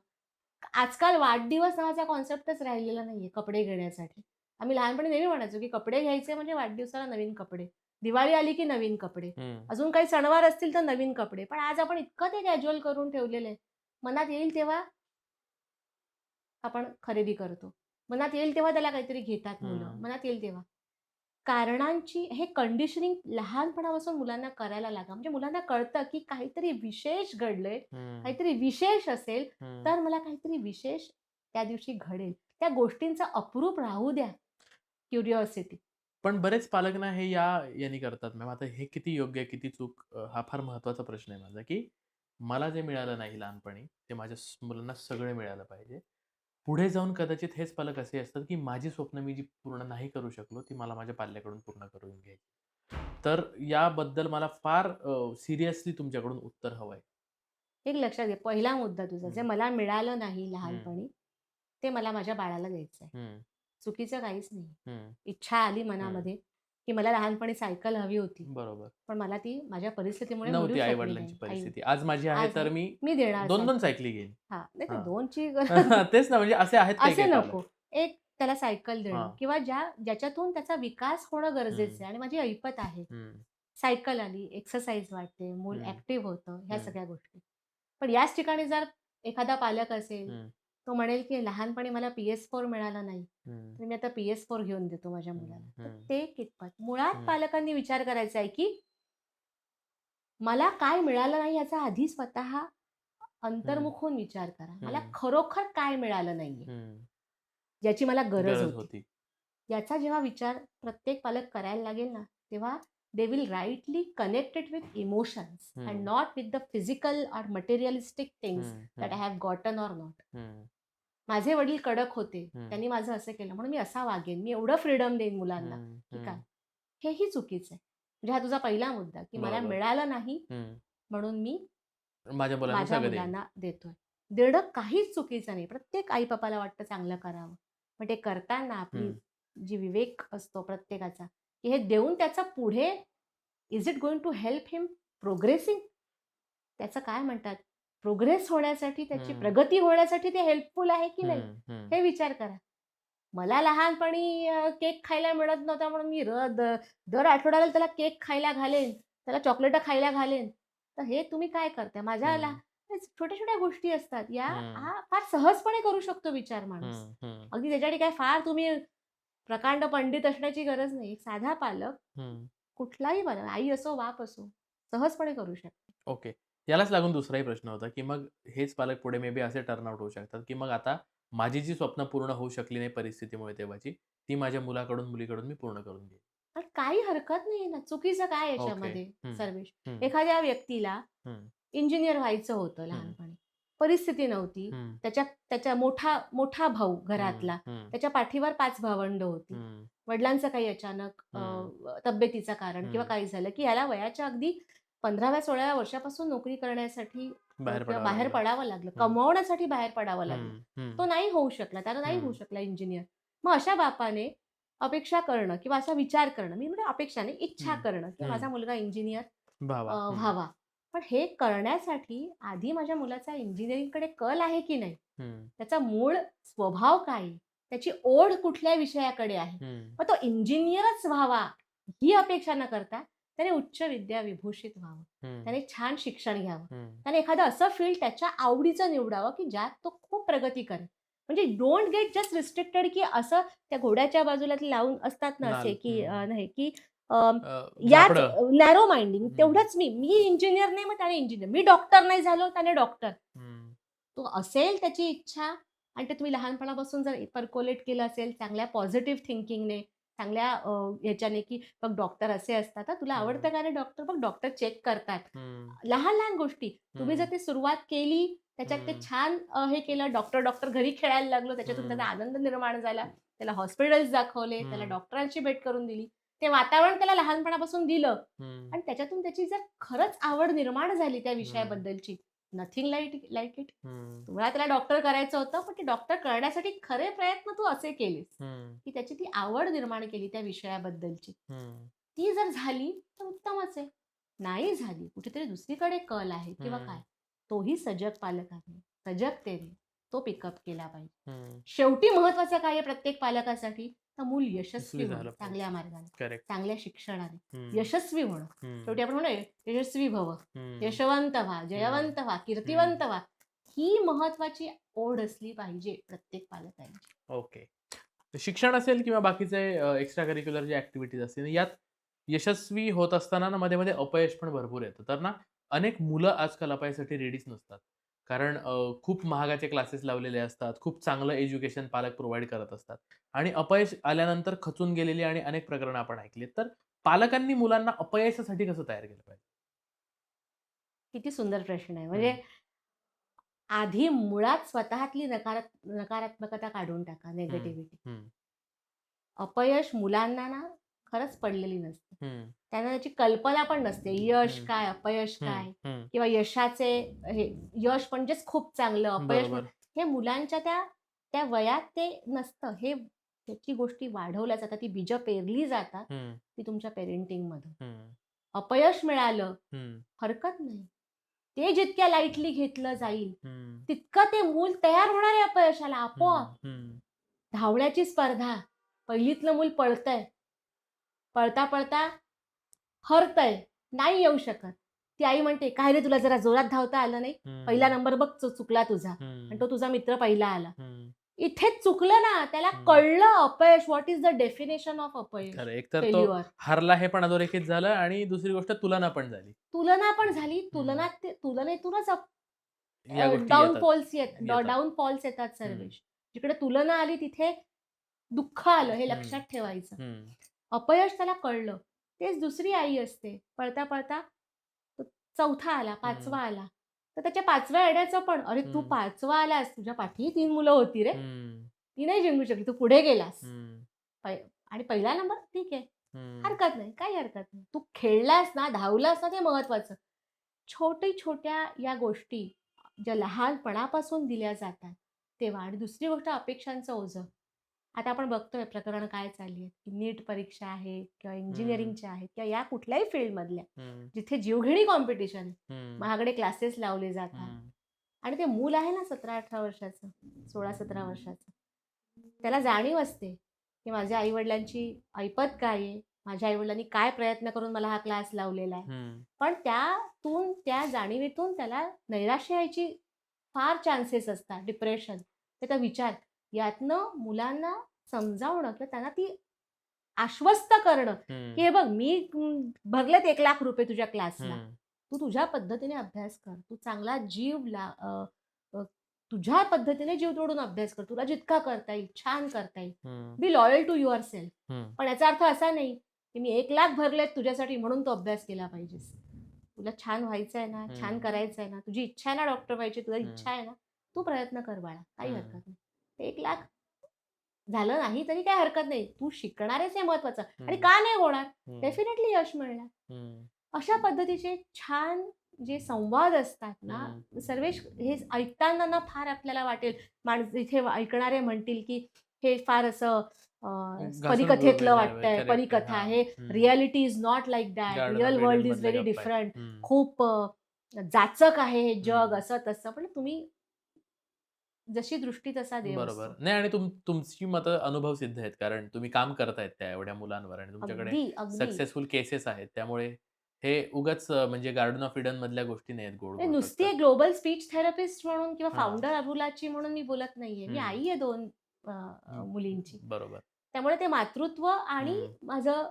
आजकाल वाढदिवस नावाचा कॉन्सेप्टच राहिलेला नाहीये कपडे घेण्यासाठी. आम्ही लहानपणी नेहमी म्हणायचो, की कपडे घ्यायचे म्हणजे वाढदिवसाला नवीन कपडे. दिवाळी आली की नवीन कपडे. हं. अजून काही सणवार असतील तर नवीन कपडे. पण आज आपण इतकं ते कॅज्युअल करून ठेवलेलं आहे. मनात येईल तेव्हा आपण खरेदी करतो. मनात येईल तेव्हा त्याला काहीतरी घेतात मुलं. हं. मनात येईल तेव्हा. कारणांची हे कंडिशनिंग लहानपणापासून मुलांना करायला लागा. म्हणजे मुलांना कळतं, की काहीतरी विशेष घडलंय, हं. काहीतरी विशेष असेल, हं. तर मला काहीतरी विशेष त्या दिवशी घडेल. त्या गोष्टींचा अप्रूप राहू द्या. क्युरिओसिटी. पण बरेच पालक ना हे यानी करतात मॅम. आता हे किती योग्य आहे, किती चूक हा फार महत्त्वाचा प्रश्न आहे माझा, की मला जे मिळालं नाही लहानपणी, ते माझ्या मुलांना सगळं मिळालं पाहिजे. पुढे जाऊन कदाचित हेच पालक असे असतात, की माझी स्वप्न मी जी पूर्ण नाही करू शकलो, ती मला माझ्या पाल्याकडून पूर्ण करून घ्यायची. तर याबद्दल मला फार सिरियसली तुमच्याकडून उत्तर हवं आहे. एक लक्षात घे, पहिला मुद्दा तुझा, जे हं. मला मिळालं नाही हं. लहानपणी, ते मला माझ्या बाळाला द्यायचंय. हं. चुकीचं काहीच नाही. हं. इच्छा आली हं. मनामध्ये, की मला लहानपणी सायकल हवी होती, बरोबर. पण मला ती माझ्या परिस्थितीमुळे मिळू नव्हती शकली आई-वडिलांची नाही. परिस्थिती. आज माझी आहे आज तर आहे. मी मी देणार 2-2 सायकल. सायकली घेईन. हां, नाही ते हां. 2ची तेच ना, म्हणजे असे आहेत असे काही-काही पालक. नको. एक त्याला सायकल देणं हां. किंवा ज्याच्यातून त्याचा विकास होणं गरजेचं हं, आहे आणि माझी ऐपत आहे. हं, सायकल आली, एक्सरसाइज वाढते, मूल हं, ॲक्टिव्ह होतं, ह्या हं, सगळ्या गोष्टी. पण याच ठिकाणी जर एखादा पालक असेल, हं, तो म्हणेल की लहानपणी मला PS4 मिळाला नाही, हं, तर मी आता PS4 घेऊन देतो माझ्या हं, मुलाला. तर हं, ते कितपत? मुळात हं, पालकांनी विचार करायचा आहे की मला काय मिळालं नाही याचा आधी स्वतः हं, अंतर्मुख होऊन विचार करा. मला हं, खरोखर काय मिळालं नाहीये, हं. ज्याची मला गरज गरज होती. होती. याचा जेव्हा विचार प्रत्येक पालक करायला लागेल ना, तेव्हा they will rightly connect it with emotions and hmm, not with the physical or materialistic things hmm, that I hmm, have gotten or not. हं, माझे वडील कडक होते. हं, त्यांनी माझं असं केलं म्हणून मी असा वागेन. मी एवढं फ्रीडम देईन मुलांना, हं, की काय? हं. हेही चुकीचं आहे. म्हणजे हा तुझा पहिला मुद्दा, की मला बरोबर. मिळालं नाही हं. म्हणून मी माझ्या मुलांना माझ्या सगळं देईन. मुलांना देतोय. देणं काहीच चुकीचं नाही. प्रत्येक आई-बापाला वाटतं चांगलं करावं. पण ते करताना आपली हं, जी विवेक असतो प्रत्येकाचा, की हे देऊन त्याचा पुढे is it going to help him progressing? त्याचं काय म्हणतात? प्रोग्रेस होण्यासाठी, त्याची हं, प्रगती होण्यासाठी ते हेल्पफुल आहे की नाही? हं, हं, हे विचार करा. मला लहानपणी केक खायला मिळत नव्हता म्हणून मी दर आठवड्याला त्याला केक खायला घालेन, त्याला चॉकलेटं खायला घालेन. तर हे तुम्ही काय करताय? माझ्या हं, छोट्या-छोट्या गोष्टी असतात. हं, हा फार सहजपणे करू शकतो विचार माणूस. हं, हं, अगदी त्याच्यासाठी काय फार तुम्ही प्रकांड पंडित असण्याची गरज नाही. एक साधा पालक, हं. कुठलाही पालक, आई असो, बाप असो, सहजपणे करू शकतो. ओके. यालाच लागून दुसराही प्रश्न होता, की मग हेच पालक पुढे मे बी असे टर्न आउट होऊ शकतात, की मग आता माझी जी स्वप्न पूर्ण होऊ शकली नाही परिस्थितीमुळे तेव्हाची, ती माझ्या मुलाकडून, मुलीकडून मी पूर्ण करून घेईन. पण काही हरकत नाहीये ना. चुकीचं काय आहे ओके. याच्यामध्ये हं, सर्वेश? हं, एखाद्या व्यक्तीला हं, इंजिनिअर व्हायचं होतं हं, लहानपणी. परिस्थिती नव्हती. हं, त्याच्या त्याच्या मोठा मोठा भाऊ हं, घरातला, हं, त्याच्या पाठीवर 5 भावंडं होती. हं, वडिलांचं काही अचानक हं, तब्येतीचं कारण किंवा हं. काही झालं, की ह्याला वयाच्या अगदी 15व्या-16व्या वर्षापासून नोकरी करण्यासाठी बाहेर किंवा पडावं बाहेर लागलं. पडावं लागलं. हं, कमवण्यासाठी बाहेर पडावं लागलं. हं, हं, तो नाही होऊ शकला. त्याला नाही होऊ हं, शकला इंजिनिअर. मग अशा बापाने अपेक्षा करणं किंवा असा विचार करणं, मी म्हणते अपेक्षा नाही, इच्छा हं, करणं, की हं. माझा मुलगा इंजिनिअर भावा. हं, व्हावा. पण हे करण्यासाठी आधी माझ्या मुलाचा इंजिनिअरिंगकडे कल आहे की नाही? हं, त्याचा मूळ स्वभाव काय आहे? त्याची ओढ कुठल्या विषयाकडे आहे? हं, मग तो इंजिनिअरच व्हावा ही अपेक्षा न करता त्याने उच्च विद्या विभूषित व्हावं. हं, त्याने छान शिक्षण घ्यावं. हं, त्याने एखादं असं फील्ड त्याच्या आवडीचं निवडावं, की ज्यात तो खूप प्रगती करेल. म्हणजे डोंट गेट जस्ट रिस्ट्रिक्टेड, की असं त्या घोड्याच्या बाजूला ते लावून असतात ना नाल. असे, की हं. नाही, की याच झापडं. नॅरो माइंडिंग हं, तेवढंच मी इंजिनिअर नाही, मग त्याने इंजिनिअर. मी डॉक्टर नाही झालो, त्याने डॉक्टर. हं, तो असेल त्याची इच्छा आणि ते तुम्ही लहानपणापासून जर परकोलेट केलं असेल चांगल्या पॉझिटिव्ह थिंकिंगने, चांगल्या ह्याच्याने, की बघ डॉक्टर असे असतात हां, तुला हं, आवडतं का रे डॉक्टर? बघ डॉक्टर चेक करतात. हं, लहान-लहान गोष्टी. तुम्ही जर हं, ते सुरुवात केली, त्याच्यात ते हं, छान हे केलं, डॉक्टर घरी खेळायला लागलो, त्याच्यातून त्याचा हं, आनंद निर्माण झाला. त्याला हॉस्पिटल्स दाखवले, त्याला हं, डॉक्टरांची भेट करून दिली. ते वातावरण त्याला लहानपणापासून दिलं हं, आणि त्याच्यातून त्याची जर खरंच आवड निर्माण झाली त्या हं, विषयाबद्दलची, नथिंग लाइक इट. हं, तुम्हाला त्याला डॉक्टर करायचं होतं, पण ते डॉक्टर करण्यासाठी खरे प्रयत्न तू असे केलेस, हं, की त्याची ती आवड निर्माण केली त्या विषयाबद्दलची. हं, ती जर झाली तर उत्तमच आहे. नाही झाली, कुठेतरी दुसरीकडे कल आहे किंवा काय, हं, तोही सजग पालकांनी, सजगतेने तो पिकअप केला पाहिजे. हं. शेवटी महत्त्वाचं काय आहे प्रत्येक पालकासाठी? तर मूल यशस्वी यशस्वी होणं, झालं चांगल्या पाहिजे. मार्गाने, करेक्ट. चांगल्या शिक्षणाने, हं, यशस्वी होणं. हं, शेवटी आपण म्हणू यशस्वी भव, हं, यशवंत व्हा, हं, जयवंत व्हा, हं. कीर्तिवंत व्हा. ही महत्त्वाची ओढ असली पाहिजे प्रत्येक पालकांची. ओके. शिक्षण असेल किंवा बाकीचे एक्स्ट्रा करिक्युलर जे ॲक्टिव्हिटीज असतील, यात यशस्वी होत असताना ना मध्ये-मध्ये अपयश पण भरपूर येतं. तर ना अनेक मुलं आजकाल अपयशासाठी रेडीच नसतात. कारण खूप महागाचे क्लासेस लावलेले असतात. खूप चांगलं एज्युकेशन पालक प्रोव्हाईड करत असतात आणि अपयश आल्यानंतर खचून गेलेली आणि अनेक प्रकरणं आपण ऐकली तर पालकांनी मुलांना अपयशासाठी कसं तयार केलं पाहिजे? किती सुंदर प्रश्न आहे. म्हणजे हं, आधी मुळात स्वतःतली नकारात्मकता काढून टाका, हं, निगेटिव्हिटी. हं, अपयश मुलांना ना खरंच पडलेली नसते. हं, त्यांना त्याची कल्पना पण नसते. यश हं, काय, अपयश हं, काय हं. किंवा यशाचे हे यश म्हणजेच खूप चांगलं, अपयश बरोबर. हे मुलांच्या त्या त्या वयात ते नसतं. हे त्याची गोष्टी वाढवल्या जातात, ती बीजं पेरली जातात हम्म, ती तुमच्या पेरेंटिंगमध्ये. हम्म, अपयश मिळालं हम्म, हरकत नाही. ते जितक्या लाईटली घेतलं जाईल हम्म, तितकं ते मूल तयार होणार आहे अपयशाला आपोआप. हम्म, हम्म, धावण्याची स्पर्धा, पहिलीतलं मूल पळतंय, पळता पळता हरतंय, नाही येऊ शकत. ती आई म्हणते, "काय रे तुला जरा जोरात धावता आलं नाही? पहिला हम्म, नंबर बघ चुकला तुझा आणि तो तुझा मित्र पहिला आला." हम्म. इथेच चुकलं ना, त्याला हम्म. कळलं अपयश, what is the definition of अपयश, खरं एकतर तो फेल्युअर. हरला हे पण अधोरेखित झालं आणि दुसरी गोष्ट तुलना पण झाली. तुलना पण झाली. हम्म. तुलनेतूनच या गोष्टी येतात. डाऊनफॉल्स येतात हम्म. सर्वेश. जिकडे तुलना आली तिथे दुःख आलं, हे हम्म. लक्षात ठेवायचं. हम्म. अपयश त्याला कळलं. तेच दुसरी आई असते. पळता पळता तो चौथा आला, पाचवा आला. तर त्याच्या पाचव्या येण्याचं पण, "अरे तू हम्म. पाचवा आलास, तुझ्या पाठीही 3 मुलं होती रे. हम्म. ती नाही जिंकू शकली, तू पुढे गेलास. हम्म. आणि पहिला नंबर ठीक आहे, हम्म. हरकत नाही, काही हरकत नाही. तू खेळलास ना, धावलास ना, ते महत्वाचं." छोट्या या गोष्टी ज्या लहानपणापासून दिल्या जातात तेव्हा. आणि दुसरी गोष्ट अपेक्षांचं ओझं. आता आपण बघतोय प्रकरण काय चालली आहेत, की नीट परीक्षा आहे किंवा इंजिनिअरिंगच्या आहेत किंवा या कुठल्याही फील्डमधल्या, हम्म. जिथे जीवघेणी कॉम्पिटिशन आहे. हम्म. महागडे क्लासेस लावले जातात. हम्म. आणि ते मूल आहे ना 17-18 वर्षाचं, 16-17 वर्षाचं, त्याला जाणीव असते की माझ्या आईवडिलांची ऐपत काय आहे, माझ्या आईवडिलांनी काय प्रयत्न करून मला हा क्लास लावलेला आहे. हम्म. पण त्या जाणीवेतून त्याला नैराश्य यायची फार चान्सेस असतात, डिप्रेशन, त्याचा विचार. यातनं मुलांना समजावणं किंवा त्यांना ती आश्वस्त करणं, की हम्म. हे बघ मी भरलेत 1,00,000 रुपये तुझ्या क्लासला. हम्म. तू तुझ्या पद्धतीने अभ्यास कर. तू चांगला तुझ्या पद्धतीने जीव तोडून अभ्यास कर. तुला जितका करता येईल, छान करता येईल. हम्म. Be loyal to yourself. हम्म. पण याचा अर्थ असा नाही की मी 1,00,000 भरलेत तुझ्यासाठी म्हणून तू अभ्यास केला पाहिजेस. तुला छान व्हायचं आहे ना, छान हम्म. करायचं आहे ना, तुझी इच्छा आहे ना डॉक्टर व्हायची, तुला इच्छा हम्म. आहे ना, तू प्रयत्न कर बाळा, काही हम्म. हरकत नाही. ते 1,00,000 झालं नाही तरी काही हरकत नाही. तू शिकणार आहेस हे महत्वाचं. आणि हम्म. का नाही होणार? हम्म. डेफिनेटली यश मिळणार. हम्म. अशा पद्धतीचे छान जे संवाद असतात ना, हम्म. सर्वेश, हे ऐकताना ना फार आपल्याला वाटेल, इथे ऐकणारे म्हणतील की हे फार असं घासून परीकथेतलं बोललेलं आहे. वाटतंय, करेक्ट आहे. परीकथा हा. आहे. हम्म. Reality is not like that. Garden of real Eden world is मधल्या व्हेरी गप्पा आहेत. डिफरंट. हम्म. खूप जाचक आहे हे जग, हम्म. असं तसं. पण तुम्ही जशी दृष्टी तसा देव बरोबर. असतो. नाही आणि तुमची मतं अनुभव सिद्ध आहेत. कारण तुम्ही काम करतायत त्या एवढ्या मुलांवर आणि तुमच्याकडे अगदी, अगदी. सक्सेसफुल केसेस आहेत. त्यामुळे हे उगाच म्हणजे गार्डन ऑफ इडन मधल्या गोष्टी नाहीत गोड नाही, गोड नुसती फक्त. एक ग्लोबल स्पीच थेरपिस्ट म्हणून किंवा हां. फाउंडर अरुलाची म्हणून मी बोलत नाहीये. मी हम्म. आई आहे 2 मुलींची. बरोबर. त्यामुळे ते मातृत्व आणि हम्म. माझं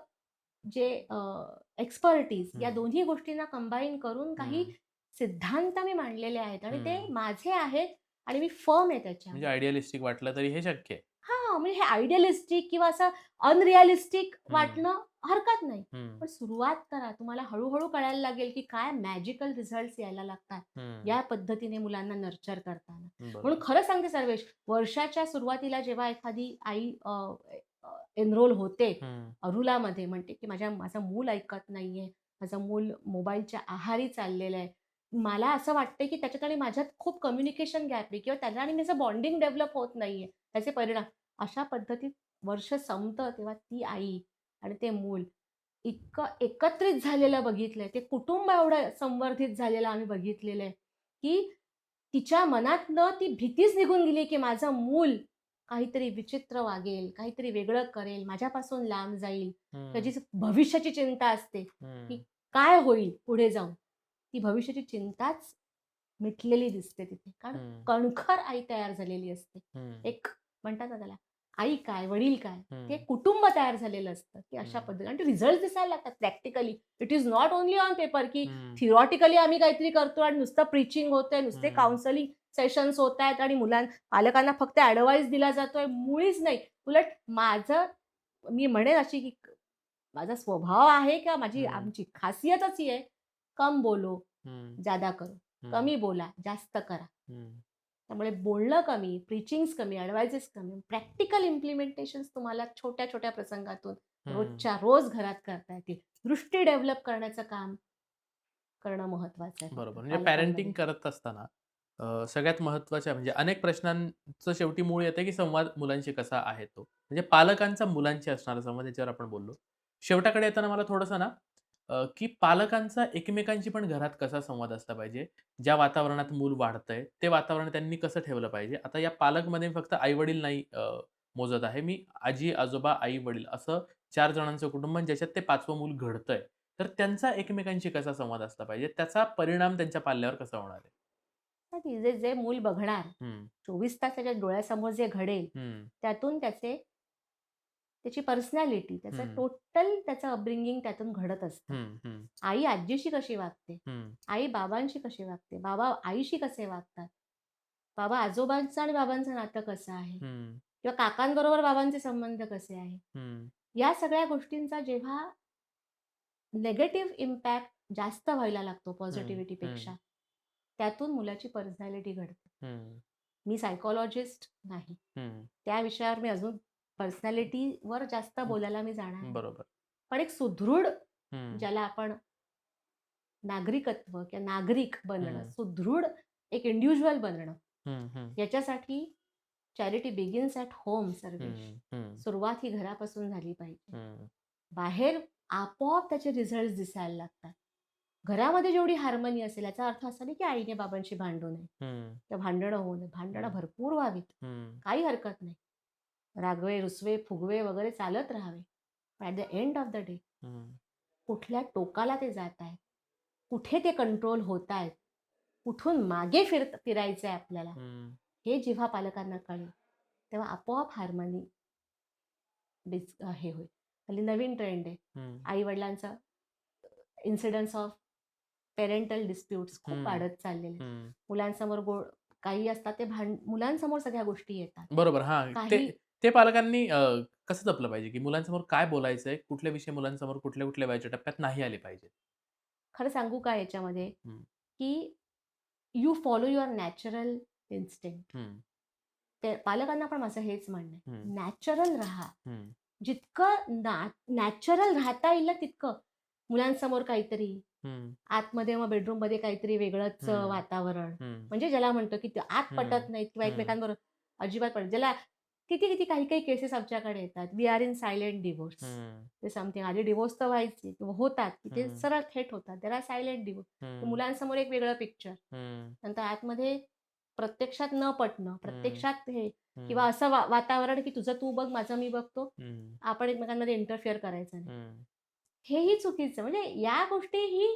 जे एक्सपर्टीज या हम्म. दोन्ही गोष्टींना कंबाईन करून काही हम्म. सिद्धांत मी मांडलेले आहेत आणि ते हम्म. माझे आहेत आणि मी फर्म आहे म्हणजे त्याच्यावर. आयडियालिस्टिक वाटलं तरी हे शक्य आहे. हां, म्हणजे हे आयडियलिस्टिक किंवा असं अनरिअलिस्टिक हम्म. वाटणं हरकत नाही. हम्म. पण सुरुवात करा. तुम्हाला हळू-हळू कळायला लागेल की काय मॅजिकल रिझल्ट्स यायला लागतात हम्म. या पद्धतीने मुलांना नर्चर करताना. म्हणून बरोबर. खरं सांगते सर्वेश, वर्षाच्या सुरुवातीला जेव्हा एखादी आई एनरोल होते हम्म. अरुलामध्ये, म्हणते की माझं मूल ऐकत नाहीये, माझं मूल मोबाईलच्या आहारी चाललेलं आहे. मला असं वाटतंय की त्याच्यात आणि माझ्यात खूप कम्युनिकेशन गॅप आहे किंवा त्याला आणि माझं बॉन्डिंग डेव्हलप होत नाहीये. त्याचे परिणाम अशा पद्धतीत वर्ष संपतं तेव्हा ती आई आणि ते मूल इतकं एकत्रित झालेलं बघितलंय. ते कुटुंब एवढं संवर्धित झालेलं आम्ही बघितलेलं आहे, की तिच्या मनातनं ती भीतीच निघून गेली, की माझं मूल काहीतरी विचित्र वागेल, काहीतरी वेगळं करेल, माझ्यापासून लांब जाईल. हम्म. त्याची भविष्याची चिंता असते, की हम्म. काय होईल पुढे जाऊन. ती भविष्याची चिंताच मिटलेली दिसते तिथे. कारण हम्म. कणखर आई तयार झालेली असते. हम्म. एक म्हणतात ना त्याला, आई काय, वडील काय, ते हम्म. कुटुंब तयार झालेलं असतं, की अशा हम्म. पद्धतीने. आणि ते रिझल्ट दिसायला लागतात practically. It is not only on paper, की हम्म. थिओरिटिकली आम्ही काहीतरी करतो आणि नुसतं प्रीचिंग होतंय, नुसते हम्म. काउन्सिलिंग सेशन्स होत आहेत आणि पालकांना फक्त ॲडवाईस दिला जातोय. मुळीच नाही. उलट मी म्हणेन अशी, की माझा स्वभाव आहे किंवा हम्म. आमची खासियतच ही आहे, कम बोलो, हम्म. ज्यादा करो. हम्म. कमी बोला, जास्त करा. हम्म. त्यामुळे बोलणं कमी, प्रीचिंग्स कमी, ॲडवाइसेस कमी, प्रॅक्टिकल इम्प्लिमेंटेशन्स तुम्हाला छोट्या-छोट्या प्रसंगातून हम्म. रोजच्या रोज घरात करता येतील. दृष्टी डेव्हलप करण्याचं काम करणं महत्वाचं आहे. बरोबर. फक्त म्हणजे पालकांमध्ये. पॅरेंटिंग करत असताना सगळ्यात महत्त्वाच्या म्हणजे अनेक प्रश्नांचं शेवटी मूळ येतं, की संवाद मुलांशी कसा आहे तो. म्हणजे पालकांचा मुलांशी असणारा संवाद याच्यावर आपण बोललो. शेवटाकडे येताना मला थोडंसं ना की पालकांचा एकमेकांशी पण घरात कसा संवाद असला पाहिजे. ज्या वातावरणात मूल वाढतंय, ते वातावरण त्यांनी कसं ठेवलं पाहिजे. आता या पालकमध्ये फक्त आई-वडील नाही मोजत आहे. मी आजी, आजोबा, आई-वडील असं 4 जणांचं कुटुंब आणि ज्याच्यात ते 5वं मूल घडतंय. तर त्यांचा एकमेकांशी कसा संवाद असला पाहिजे, त्याचा परिणाम त्यांच्या पाल्यावर कसा होणार आहे? तर जे जे मूल बघणार हं, 24 तास त्याच्या डोळ्यासमोर जे घडेल, हं, त्यातून त्याची पर्सनॅलिटी, त्याचं हं, टोटल त्याचं अपब्रिंगिंग त्यातून घडत असतं. हं, हं, आई आजीशी कशी वागते, हं, आई बाबांशी कशी वागते, बाबा आईशी कसे वागतात, बाबा आजोबांचं आणि बाबांचं नातं कसं आहे हं, किंवा काकांबरोबर बाबांचे संबंध कसे आहे. हं, या सगळ्या गोष्टींचा जेव्हा निगेटिव्ह इम्पॅक्ट जास्त व्हायला लागतो हं, हं, पॉझिटिव्हिटीपेक्षा, त्यातून मुलाची पर्सनॅलिटी घडते. हं, मी सायकॉलॉजिस्ट नाही. हं, त्या विषयावर मी अजून पर्सनॅलिटीवर जास्त बोलायला मी जाणार नाही. बरोबर. पण एक सुदृढ हं, ज्याला आपण नागरिकत्व किंवा नागरिक बनणं, हं, सुदृढ एक इंडिव्हिज्युअल बनणं, हं, हं, याच्यासाठी charity begins at home Sarvesh. हं, हं, सुरुवात ही घरापासून झाली पाहिजे. हं, बाहेर आपोआप त्याचे रिझल्ट्स दिसायला लागतात. घरामध्ये जेवढी हार्मनी असेल याचा अर्थ असा नाही की आईने बाबांशी भांडू नये हं, किंवा भांडणं होऊ नये. भांडणं हं, भरपूर व्हावीत. हं, काही हरकत नाही. रागवे, रुसवे, फुगवे वगैरे चालत राहावे. पण at the end of the day हं, कुठल्या टोकाला ते जात आहेत, कुठे ते कंट्रोल होत आहेत, कुठून मागे फिरायचं आहे आपल्याला, हं, हे जेव्हा पालकांना कळेल, तेव्हा आपोआप हार्मनी हे होईल. हल्ली नवीन ट्रेंड आहे. हं, आई-वडिलांचा इन्सिडन्स ऑफ पेरेंटल डिस्प्यूट्स खूप हं, वाढत चाललेले आहेत. हं. मुलांसमोर काही असतात ते मुलांसमोर सगळ्या गोष्टी येतात. बरोबर. हां. ते काही ते पालकांनी कसं जपलं पाहिजे, की मुलांसमोर काय बोलायचंय, कुठले विषय मुलांसमोर कुठल्या-कुठल्या वयाच्या टप्प्यात नाही आले पाहिजेत? खरं सांगू का याच्यामध्ये, हं, की you follow your natural instinct. हं, ते पालकांना पण माझं हेच म्हणणं हं, आहे. नॅचरल राहा. हं, जितकं नॅचरल राहता येईल ना तितकं. मुलांसमोर काहीतरी, हं, आतमध्ये मग बेडरूममध्ये काहीतरी वेगळंच हं, वातावरण. हं, म्हणजे ज्याला म्हणतो, की ते आत हं, पटत नाहीत किंवा हं, एकमेकांबरोबर अजिबात पटत ज्याला किती-किती, काही-काही केसेस आमच्याकडे येतात. We are in silent divorce. हं, ते समथिंग आधी डिव्होर्स तर व्हायचे किंवा होतात, की ते हं, सरळ थेट होतात. There are silent divorce. हं, मुलांसमोर एक वेगळं पिक्चर. हं, नंतर आतमध्ये प्रत्यक्षात न पटणं, हं, प्रत्यक्षात हे हं, किंवा असं वातावरण, की तुझं तू बघ, माझं मी बघतो. हं, आपण एकमेकांमध्ये इंटरफिअर करायचं नाही. हं, हेही चुकीचं. म्हणजे या गोष्टीही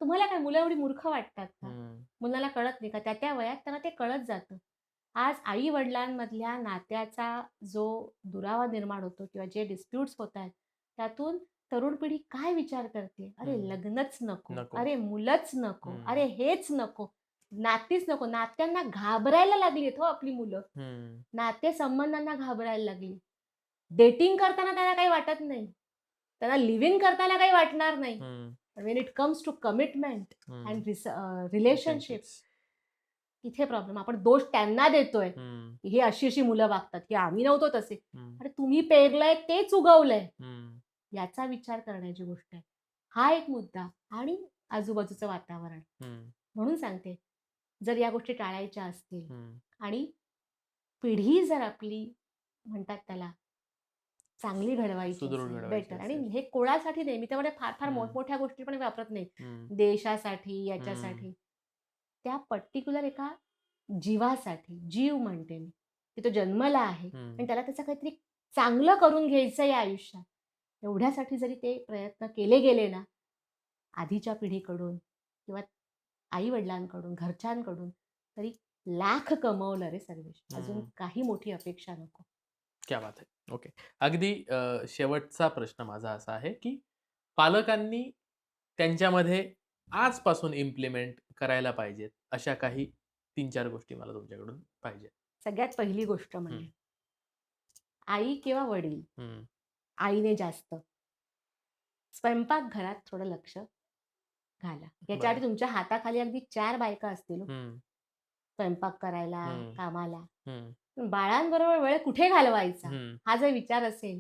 तुम्हाला काय मुलं एवढी मूर्ख वाटतात का? हं, मुलाला कळत नाही का? त्या-त्या वयात त्यांना ते कळत जातं. आज आई-वडिलांमधल्या नात्याचा जो दुरावा निर्माण होतो किंवा जे डिस्प्यूट्स होत आहेत, त्यातून तरुण पिढी काय विचार करते? अरे हं. लग्नच नको, नको. अरे मुलंच नको, हं, अरे हेच नको, नातीच नको. नात्यांना घाबरायला लागली आहेत हो आपली मुलं. हं, नातेसंबंधांना घाबरायला लागली. डेटिंग करताना त्यांना काही वाटत नाही. त्यांना लिव्ह इन करताना काही वाटणार नाही. हं, पण when it comes to commitment hmm. And relationship, relationships. तिथे प्रॉब्लेम. आपण दोष त्यांना देतोय, हं, की हे अशी-अशी मुलं वागतात, की आम्ही नव्हतो तसे. हं, अरे तुम्ही पेरलंय तेच उगवलंय. हं, याचा विचार करण्याची गोष्ट आहे. हा एक मुद्दा आणि आजूबाजूचं वातावरण. हं, म्हणून सांगते, जर या गोष्टी टाळायच्या असतील हं. आणि पिढी जर आपली म्हणतात त्याला चांगली घडवायची सुदृढ असेल, घडवायची बेटर आणि असेल. हे कोणासाठी नाही. मी त्यामध्ये फार-फार हं, मोठमोठ्या गोष्टी पण वापरत नाही. हं, देशासाठी, हं, याच्यासाठी. त्या पर्टिक्युलर एका जीवासाठी, जीव म्हणते मी, की तो जन्मला आहे आणि हं, त्याला त्याचं काहीतरी चांगलं करून घ्यायचं आहे आयुष्यात. एवढ्यासाठी जरी ते प्रयत्न केले गेले ना, आधीच्या पिढीकडून किंवा आई-वडिलांकडून, घरच्यांकडून, तरी लाख कमवलं रे सर्वेश. अजून हं. काही मोठी अपेक्षा नको. क्या बात है! ओके. अगदी शेवटचा प्रश्न माझा असा आहे, की पालकांनी त्यांच्यामध्ये आजपासून इम्प्लिमेंट करायला पाहिजेत, अशा काही 3-4 गोष्टी मला तुमच्याकडून पाहिजेत. सगळ्यात पहिली गोष्ट हं, म्हणजे आई किंवा वडील, हं. आईने जास्त स्वयंपाकघरात थोडं लक्ष घाला. याच्यासाठी बरं. तुमच्या हाताखाली अगदी 4 बायका असतील हो, हं, स्वयंपाक करायला, हं, कामाला. हं, पण बाळांबरोबर वेळ कुठे घालवायचा, हं, हा जर विचार असेल,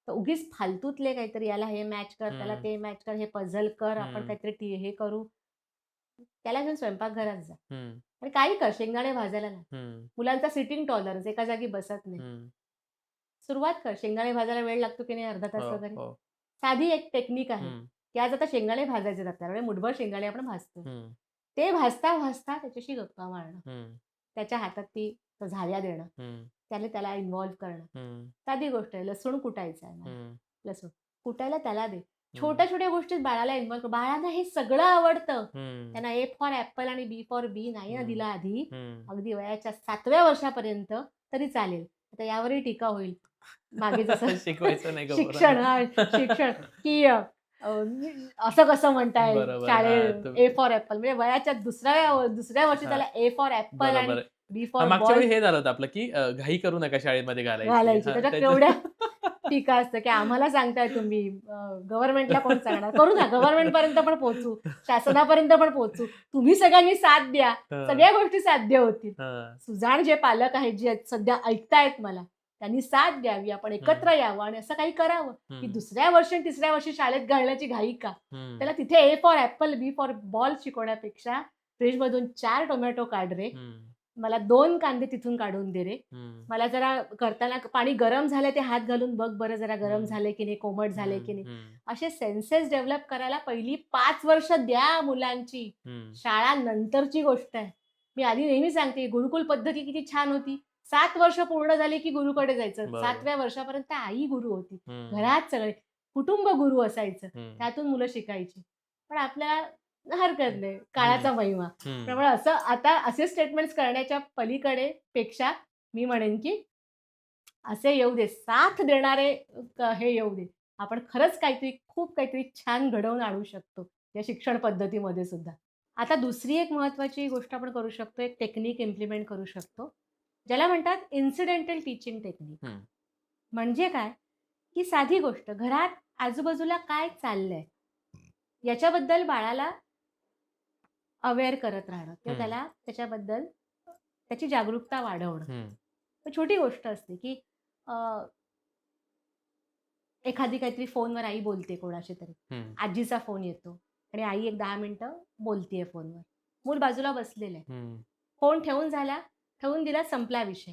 तर उगीच फालतूतले काहीतरी याला हे मॅच कर, त्याला हं, ते मॅच कर, हे पझल कर, आपण हं, काहीतरी हे करू. त्याला घेऊन स्वयंपाकघरात जा हम्म, आणि काही कर, शेंगदाणे भाजायला लाग. हम्म, मुलांचा सिटिंग टॉलरन्स, एका जागी बसत नाही. हम्म. सुरुवात कर. शेंगदाणे भाजायला वेळ लागतो की नाही, अर्धा तास हो, वगैरे. हो. साधी एक टेक्निक आहे हम्म, की आज आता शेंगदाणे भाजायचे आहेत आपल्याला, मुठभर शेंगदाणे आपण भाजतो. हम्म, ते भाजता भाजता त्याच्याशी गप्पा मारणं, हम्म, त्याच्या हातात ती झाऱ्या देणं, हम्म, त्याला इन्व्हॉल्व करणं. हम्म, साधी गोष्ट आहे. लसूण कुटायचं आहे मला, हम्म, लसूण कुटायला त्याला दे. हम्म, छोट्या छोट्या गोष्टीत बाळाला इन्व्हॉल्व कर. बाळांना हे सगळं आवडतं. हम्म, त्यांना ए फॉर ॲपल आणि बी फॉर बी नाही ना हम्म, दिला आधी, हम्म. अगदी वयाच्या 7व्या वर्षापर्यंत तरी चालेल. आता यावरही टीका होईल. मागे जसं शिकवायचं नाही का शिक्षण शिक्षण की असं कसं म्हणताय बरोबर. शाळेत हा, ए फॉर ॲपल, म्हणजे वयाच्या दुसऱ्या वर्षी हा. त्याला ए फॉर ॲपल आणि बरोबर. बी हा, फॉर मागच्या बॉल वेळी हे झालं होतं आपलं की घाई करू नका शाळेमध्ये घालायची. घालायची. हा, त्याच्या केवढ्या टीका असतं की आम्हाला सांगताय तुम्ही, गव्हर्नमेंटला कोण सांगणार? करू ना, गव्हर्नमेंटपर्यंत पण पोहोचू, शासनापर्यंत पण पोहोचू. तुम्ही सगळ्यांनी साथ द्या, हा, सगळ्या गोष्टी साध्य होतील. हा, सुजाण जे पालक आहेत, जे सध्या ऐकतायत मला, त्यांनी साथ द्यावी, आपण एकत्र यावं आणि असं काही करावं की हम्म, दुसऱ्या वर्षी आणि तिसऱ्या वर्षी शाळेत घालण्याची घाई का? हम्म, त्याला तिथे A for apple, B for ball शिकवण्यापेक्षा फ्रीजमधून 4 टोमॅटो काढ रे, हम्म, मला 2 कांदे तिथून काढून दे रे, हम्म, मला जरा करताना पाणी गरम झालंय ते हात घालून बघ बरं, जरा गरम हम्म, झाले की नाही, कोमट झाले की हम्म, नाही. हम्म, असे सेन्सेस डेव्हलप करायला पहिली 5 वर्ष द्या मुलांची. हम्म. शाळा नंतरची गोष्ट आहे. मी आधी नेहमी सांगते, गुरुकुल पद्धती किती छान होती. 7 वर्ष पूर्ण झाली की गुरुकडे जायचं. बरोबर. 7व्या वर्षापर्यंत आई गुरु होती. हम्म, घरात सगळे कुटुंब गुरु असायचं. हम्म, त्यातून मुलं शिकायची. पण आपल्याला हरकत नाही, काळाचा महिमा. हम्म, त्यामुळे असं आता असे स्टेटमेंट्स करण्याच्या पलीकडे पेक्षा मी म्हणेन की असे येऊ दे, साथ देणारे हे येऊ दे. आपण खरंच खूप काहीतरी छान घडवून आणू शकतो या शिक्षण पद्धतीमध्ये सुद्धा. आता दुसरी एक महत्त्वाची गोष्ट आपण करू शकतो, एक टेक्निक इम्प्लिमेंट करू शकतो, ज्याला म्हणतात इन्सिडेंटल टीचिंग टेक्निक. हम्म, म्हणजे काय, की साधी गोष्ट, घरात आजूबाजूला काय चाललंय याच्याबद्दल बाळाला अवेअर करत राहणं किंवा हम्म. त्याला त्याच्याबद्दल त्याची जागरूकता वाढवणं. हम्म, तर छोटी गोष्ट असते की अ, एखादी काहीतरी फोनवर आई बोलते कोणाशी तरी, हम्म, आजीचा फोन येतो आणि आई एक 10 मिनिटं बोलतीये फोनवर. मूल बाजूला बसलेलं आहे. हम्म, फोन ठेवून दिला, संपला विषय.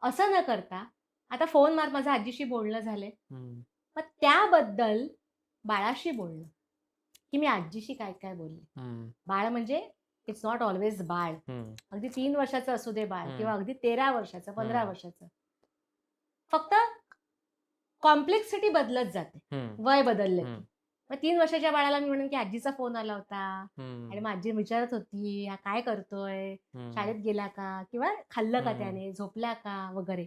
असं न करता आता फोन माझं आजीशी बोलणं झालंय, हम्म, मग त्याबद्दल बाळाशी बोलणं, की मी आजीशी काय काय बोलले. हम्म, बाळ म्हणजे इट्स नॉट ऑलवेज बाळ. हम्म, अगदी 3 वर्षाचं असू दे बाळ हम्म. किंवा अगदी 13 वर्षाचं, 15 हम्म. वर्षाचं. फक्त कॉम्प्लेक्सिटी बदलत जाते, हम्म, वय बदललं हम्म. की. मग 3 वर्षाच्या बाळाला मी म्हणेन की आजीचा फोन आला होता आणि हम्म, मग आजी विचारत होती, हा काय करतोय, हम्म, शाळेत गेला का, किंवा खाल्लं का हम्म. त्याने, झोपला का वगैरे.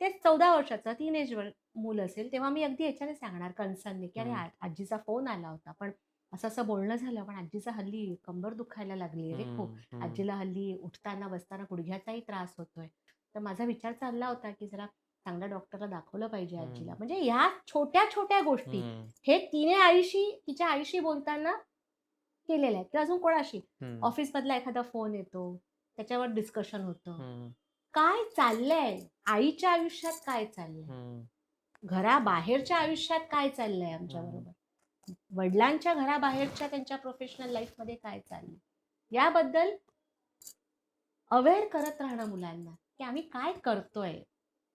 तेच 14 वर्षाचं टीनेज मूल असेल तेव्हा मी अगदी याच्याने सांगणार, कन्सर्नने, की अरे आजीचा फोन आला होता, पण असं असं बोलणं झालं, पण आजीचा हल्ली कंबर दुखायला लागली रे खूप. हम्म, आजीला हल्ली उठताना बसताना गुडघ्याचाही त्रास होतोय. तर माझा विचार चालला होता की जरा चांगल्या डॉक्टरला दाखवलं पाहिजे आजीला. म्हणजे या छोट्या छोट्या गोष्टी हम्म, हे तिच्या आईशी बोलताना केलेल्या आहेत, किंवा अजून कोणाशी. हम्म, ऑफिसमधला एखादा फोन येतो, त्याच्यावर डिस्कशन होतं. हम्म, काय चाललंय, आईच्या आयुष्यात काय चाललंय, हम्म, घराबाहेरच्या आयुष्यात काय चाललंय आमच्याबरोबर, वडिलांच्या घराबाहेरच्या त्यांच्या प्रोफेशनल लाईफमध्ये काय चाललंय, याबद्दल अवेअर करत राहणं मुलांना, की आम्ही काय करतोय,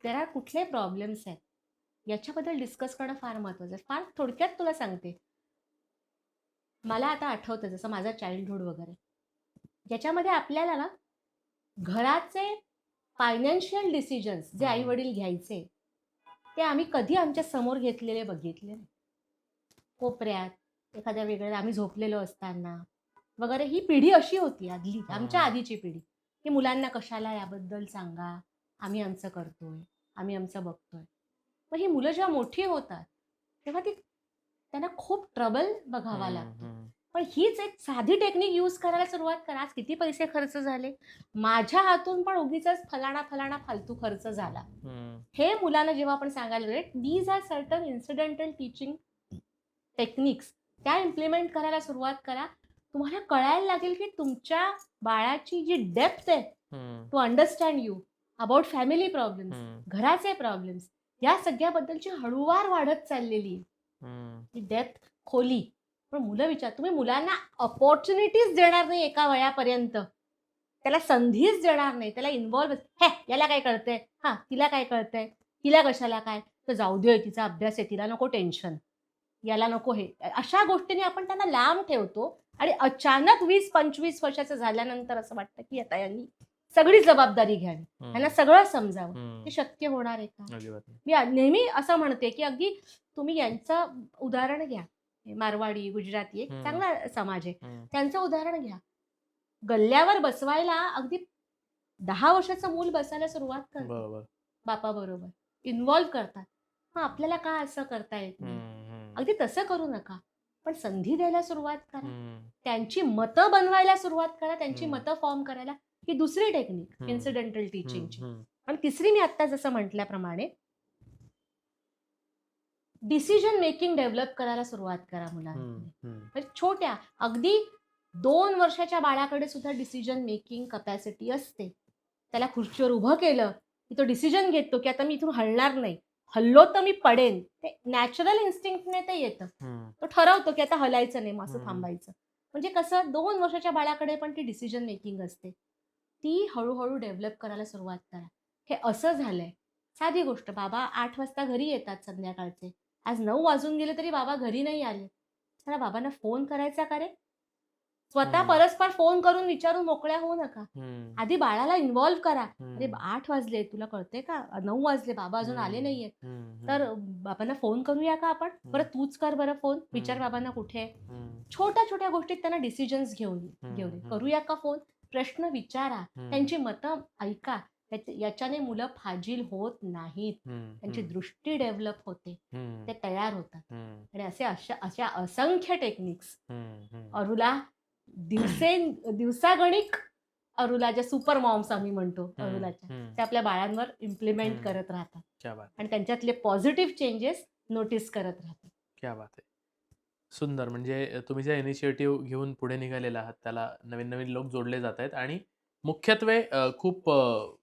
त्याला कुठले प्रॉब्लेम्स आहेत, याच्याबद्दल डिस्कस करणं फार महत्त्वाचं आहे. फार थोडक्यात तुला सांगते, मला आता आठवतं जसं माझं चाइल्डहुड वगैरे, ज्याच्यामध्ये आपल्याला ना घराचे फायनान्शियल डिसिजन्स जे आई वडील घ्यायचे ते आम्ही कधी आमच्या समोर घेतलेले बघितले नाही. कोपऱ्यात एखाद्या वेगळ्या आम्ही झोपलेलो असताना वगैरे, ही पिढी अशी होती आदली, आमच्या आधीची पिढी, की मुलांना कशाला याबद्दल सांगा, आम्ही आमचं करतोय, आम्ही आमचं बघतोय. मग ही मुलं जेव्हा मोठी होतात तेव्हा त्यांना खूप ट्रबल बघावा लागतो. पण हीच एक साधी टेक्निक यूज करायला सुरुवात करा. आज किती पैसे खर्च झाले, माझ्या हातून पण उगीच फलाना फालतू खर्च झाला, हे मुलांना जेव्हा आपण सांगायला लागले, these are certain incidental teaching techniques, त्या इम्प्लिमेंट करायला सुरुवात करा. तुम्हाला कळायला लागेल की तुमच्या बाळाची जी डेप्थ आहे to understand you about family problems, घराचे प्रॉब्लेम्स, या सगळ्याबद्दलची हळूवार वाढत चाललेली ती डेप्थ, खोली, पण मुलं तुम्ही मुलांना अपॉर्च्युनिटीज देणार नाही एका वयापर्यंत. त्याला संधीच देणार नाही. त्याला इन्व्हॉल्व याला काय कळतंय? हां, तिला काय कळतंय? तिला कशाला काय? तर जाऊ दे, तिचा अभ्यास आहे, तिला नको टेन्शन. याला नको हे. अशा गोष्टींनी आपण त्यांना लांब ठेवतो आणि अचानक 20-25 वर्षाचं झाल्यानंतर असं वाटतं, की आता यांनी सगळी जबाबदारी घ्यावी. यांना सगळं समजावं. हे शक्य होणार आहे का? अजिबात नाही. मी नेहमी असं म्हणते, की अगदी तुम्ही यांचं उदाहरण घ्या. हे मारवाडी, गुजराती एक चांगला समाज आहे. त्यांचं उदाहरण घ्या. गल्ल्यावर बसवायला अगदी 10 वर्षाचं मूल बसायला सुरुवात करतं बरोबर. बापाबरोबर. इन्व्हॉल्व करतात. मग आपल्याला का असं करता येत नाही? अगदी तसं करू नका. पण संधी द्यायला सुरुवात करा. त्यांची मतं बनवायला सुरुवात करा. त्यांची मतं फॉर्म करायला. ही दुसरी टेक्निक इन्सिडेंटल टीचिंगची. आणि तिसरी मी आत्ता जसं म्हटल्याप्रमाणे डिसिजन मेकिंग डेव्हलप करायला सुरुवात करा मुलांमध्ये. म्हणजे छोट्या अगदी 2 वर्षाच्या बाळाकडे सुद्धा डिसिजन मेकिंग कपॅसिटी असते. त्याला खुर्चीवर उभं केलं की तो डिसिजन घेतो की आता मी इथून हलणार नाही. हल्लो तर मी पडेन. ते नॅचरल इन्स्टिंक्टने ते येतं. तो ठरवतो की आता हलायचं नाही, मग असं थांबायचं. म्हणजे कसं 2 वर्षाच्या बाळाकडे पण ती डिसिजन मेकिंग असते. ती हळूहळू डेव्हलप करायला सुरुवात करा. हे असं झालंय. साधी गोष्ट, बाबा 8 वाजता घरी येतात संध्याकाळचे. आज 9 वाजून गेले तरी बाबा घरी नाही आले. चला बाबांना फोन करायचा का रे? स्वतः परस्पर फोन करून विचारून मोकळ्या होऊ नका. आधी बाळाला इन्व्हॉल्व करा. अरे 8 वाजले, तुला कळतंय का? 9 वाजले, बाबा अजून आले नाहीये. तर बाबांना फोन करूया का आपण? बरं तूच कर बरं फोन. विचार बाबांना कुठे आहे. छोट्या छोट्या गोष्टीत त्यांना डिसिजन्स घेऊन करूया का फोन? प्रश्न विचारा. त्यांची मतं ऐका. याच्याने मुलं फाजील होत नाहीत. त्यांची दृष्टी डेव्हलप होते. ते तयार होतात. आणि अशा असंख्य टेक्निक्स अरुला दिवसागणिक अरुला ज्या सुपर मॉम्स आम्ही म्हणतो अरुलाच्या, त्या आपल्या बाळांवर इम्प्लिमेंट करत राहतात. क्या बात आहे. आणि त्यांच्यातले पॉझिटिव्ह चेंजेस नोटीस करत राहतात. क्या बात आहे. सुंदर. म्हणजे तुम्ही ज्या इनिशिएटिव्ह घेऊन पुढे निघालेला आहात त्याला नवीन नवीन लोक जोडले जात आहेत आणि मुख्यत्वे खूप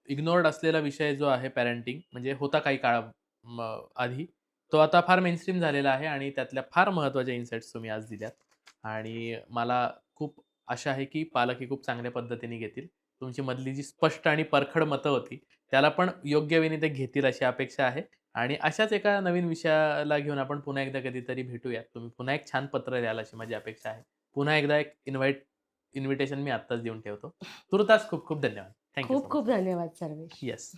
इग्नोर्ड असलेला विषय जो आहे पॅरेंटिंग, म्हणजे होता काही काळा आधी, तो आता फार मेनस्ट्रीम झालेला आहे आणि त्यातल्या फार महत्त्वाच्या इन्साइट्स तुम्ही आज दिल्यात. आणि मला खूप आशा आहे की पालकही खूप चांगल्या पद्धतीने घेतील. तुमची मधली जी स्पष्ट आणि परखड मतं होती त्याला पण योग्य वेळी ते घेतील अशी अपेक्षा आहे. आणि अशाच एका नवीन विषयाला घेऊन आपण पुन्हा एकदा कधीतरी भेटूयात. तुम्ही पुन्हा एक छान पत्र द्याल अशी माझी अपेक्षा आहे. पुन्हा एकदा एक इन्व्हिटेशन मी आत्ताच देऊन ठेवतो. तुर्तास खूप खूप धन्यवाद. थँक्यू. खूप खूप धन्यवाद सर्वेश. येस.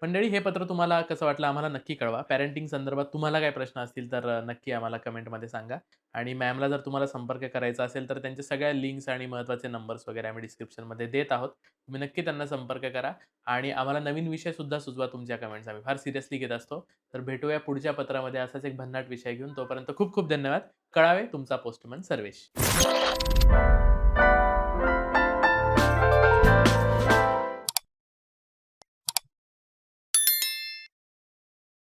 मंडळी, हे पत्र तुम्हाला कसं वाटलं आम्हाला नक्की कळवा. पॅरेंटिंग संदर्भात तुम्हाला काही प्रश्न असतील तर नक्की आम्हाला कमेंटमध्ये सांगा. आणि मॅमला जर तुम्हाला संपर्क करायचा असेल तर त्यांच्या सगळ्या लिंक्स आणि महत्त्वाचे नंबर्स वगैरे आम्ही डिस्क्रिप्शनमध्ये देत आहोत. तुम्ही नक्की त्यांना संपर्क करा आणि आम्हाला नवीन विषयसुद्धा सुचवा. तुमच्या कमेंट्स आम्ही फार सिरियसली घेत असतो. तर भेटूया पुढच्या पत्रामध्ये असाच एक भन्नाट विषय घेऊन. तोपर्यंत खूप खूप धन्यवाद. कळावे तुमचा पोस्टमन सर्वेश.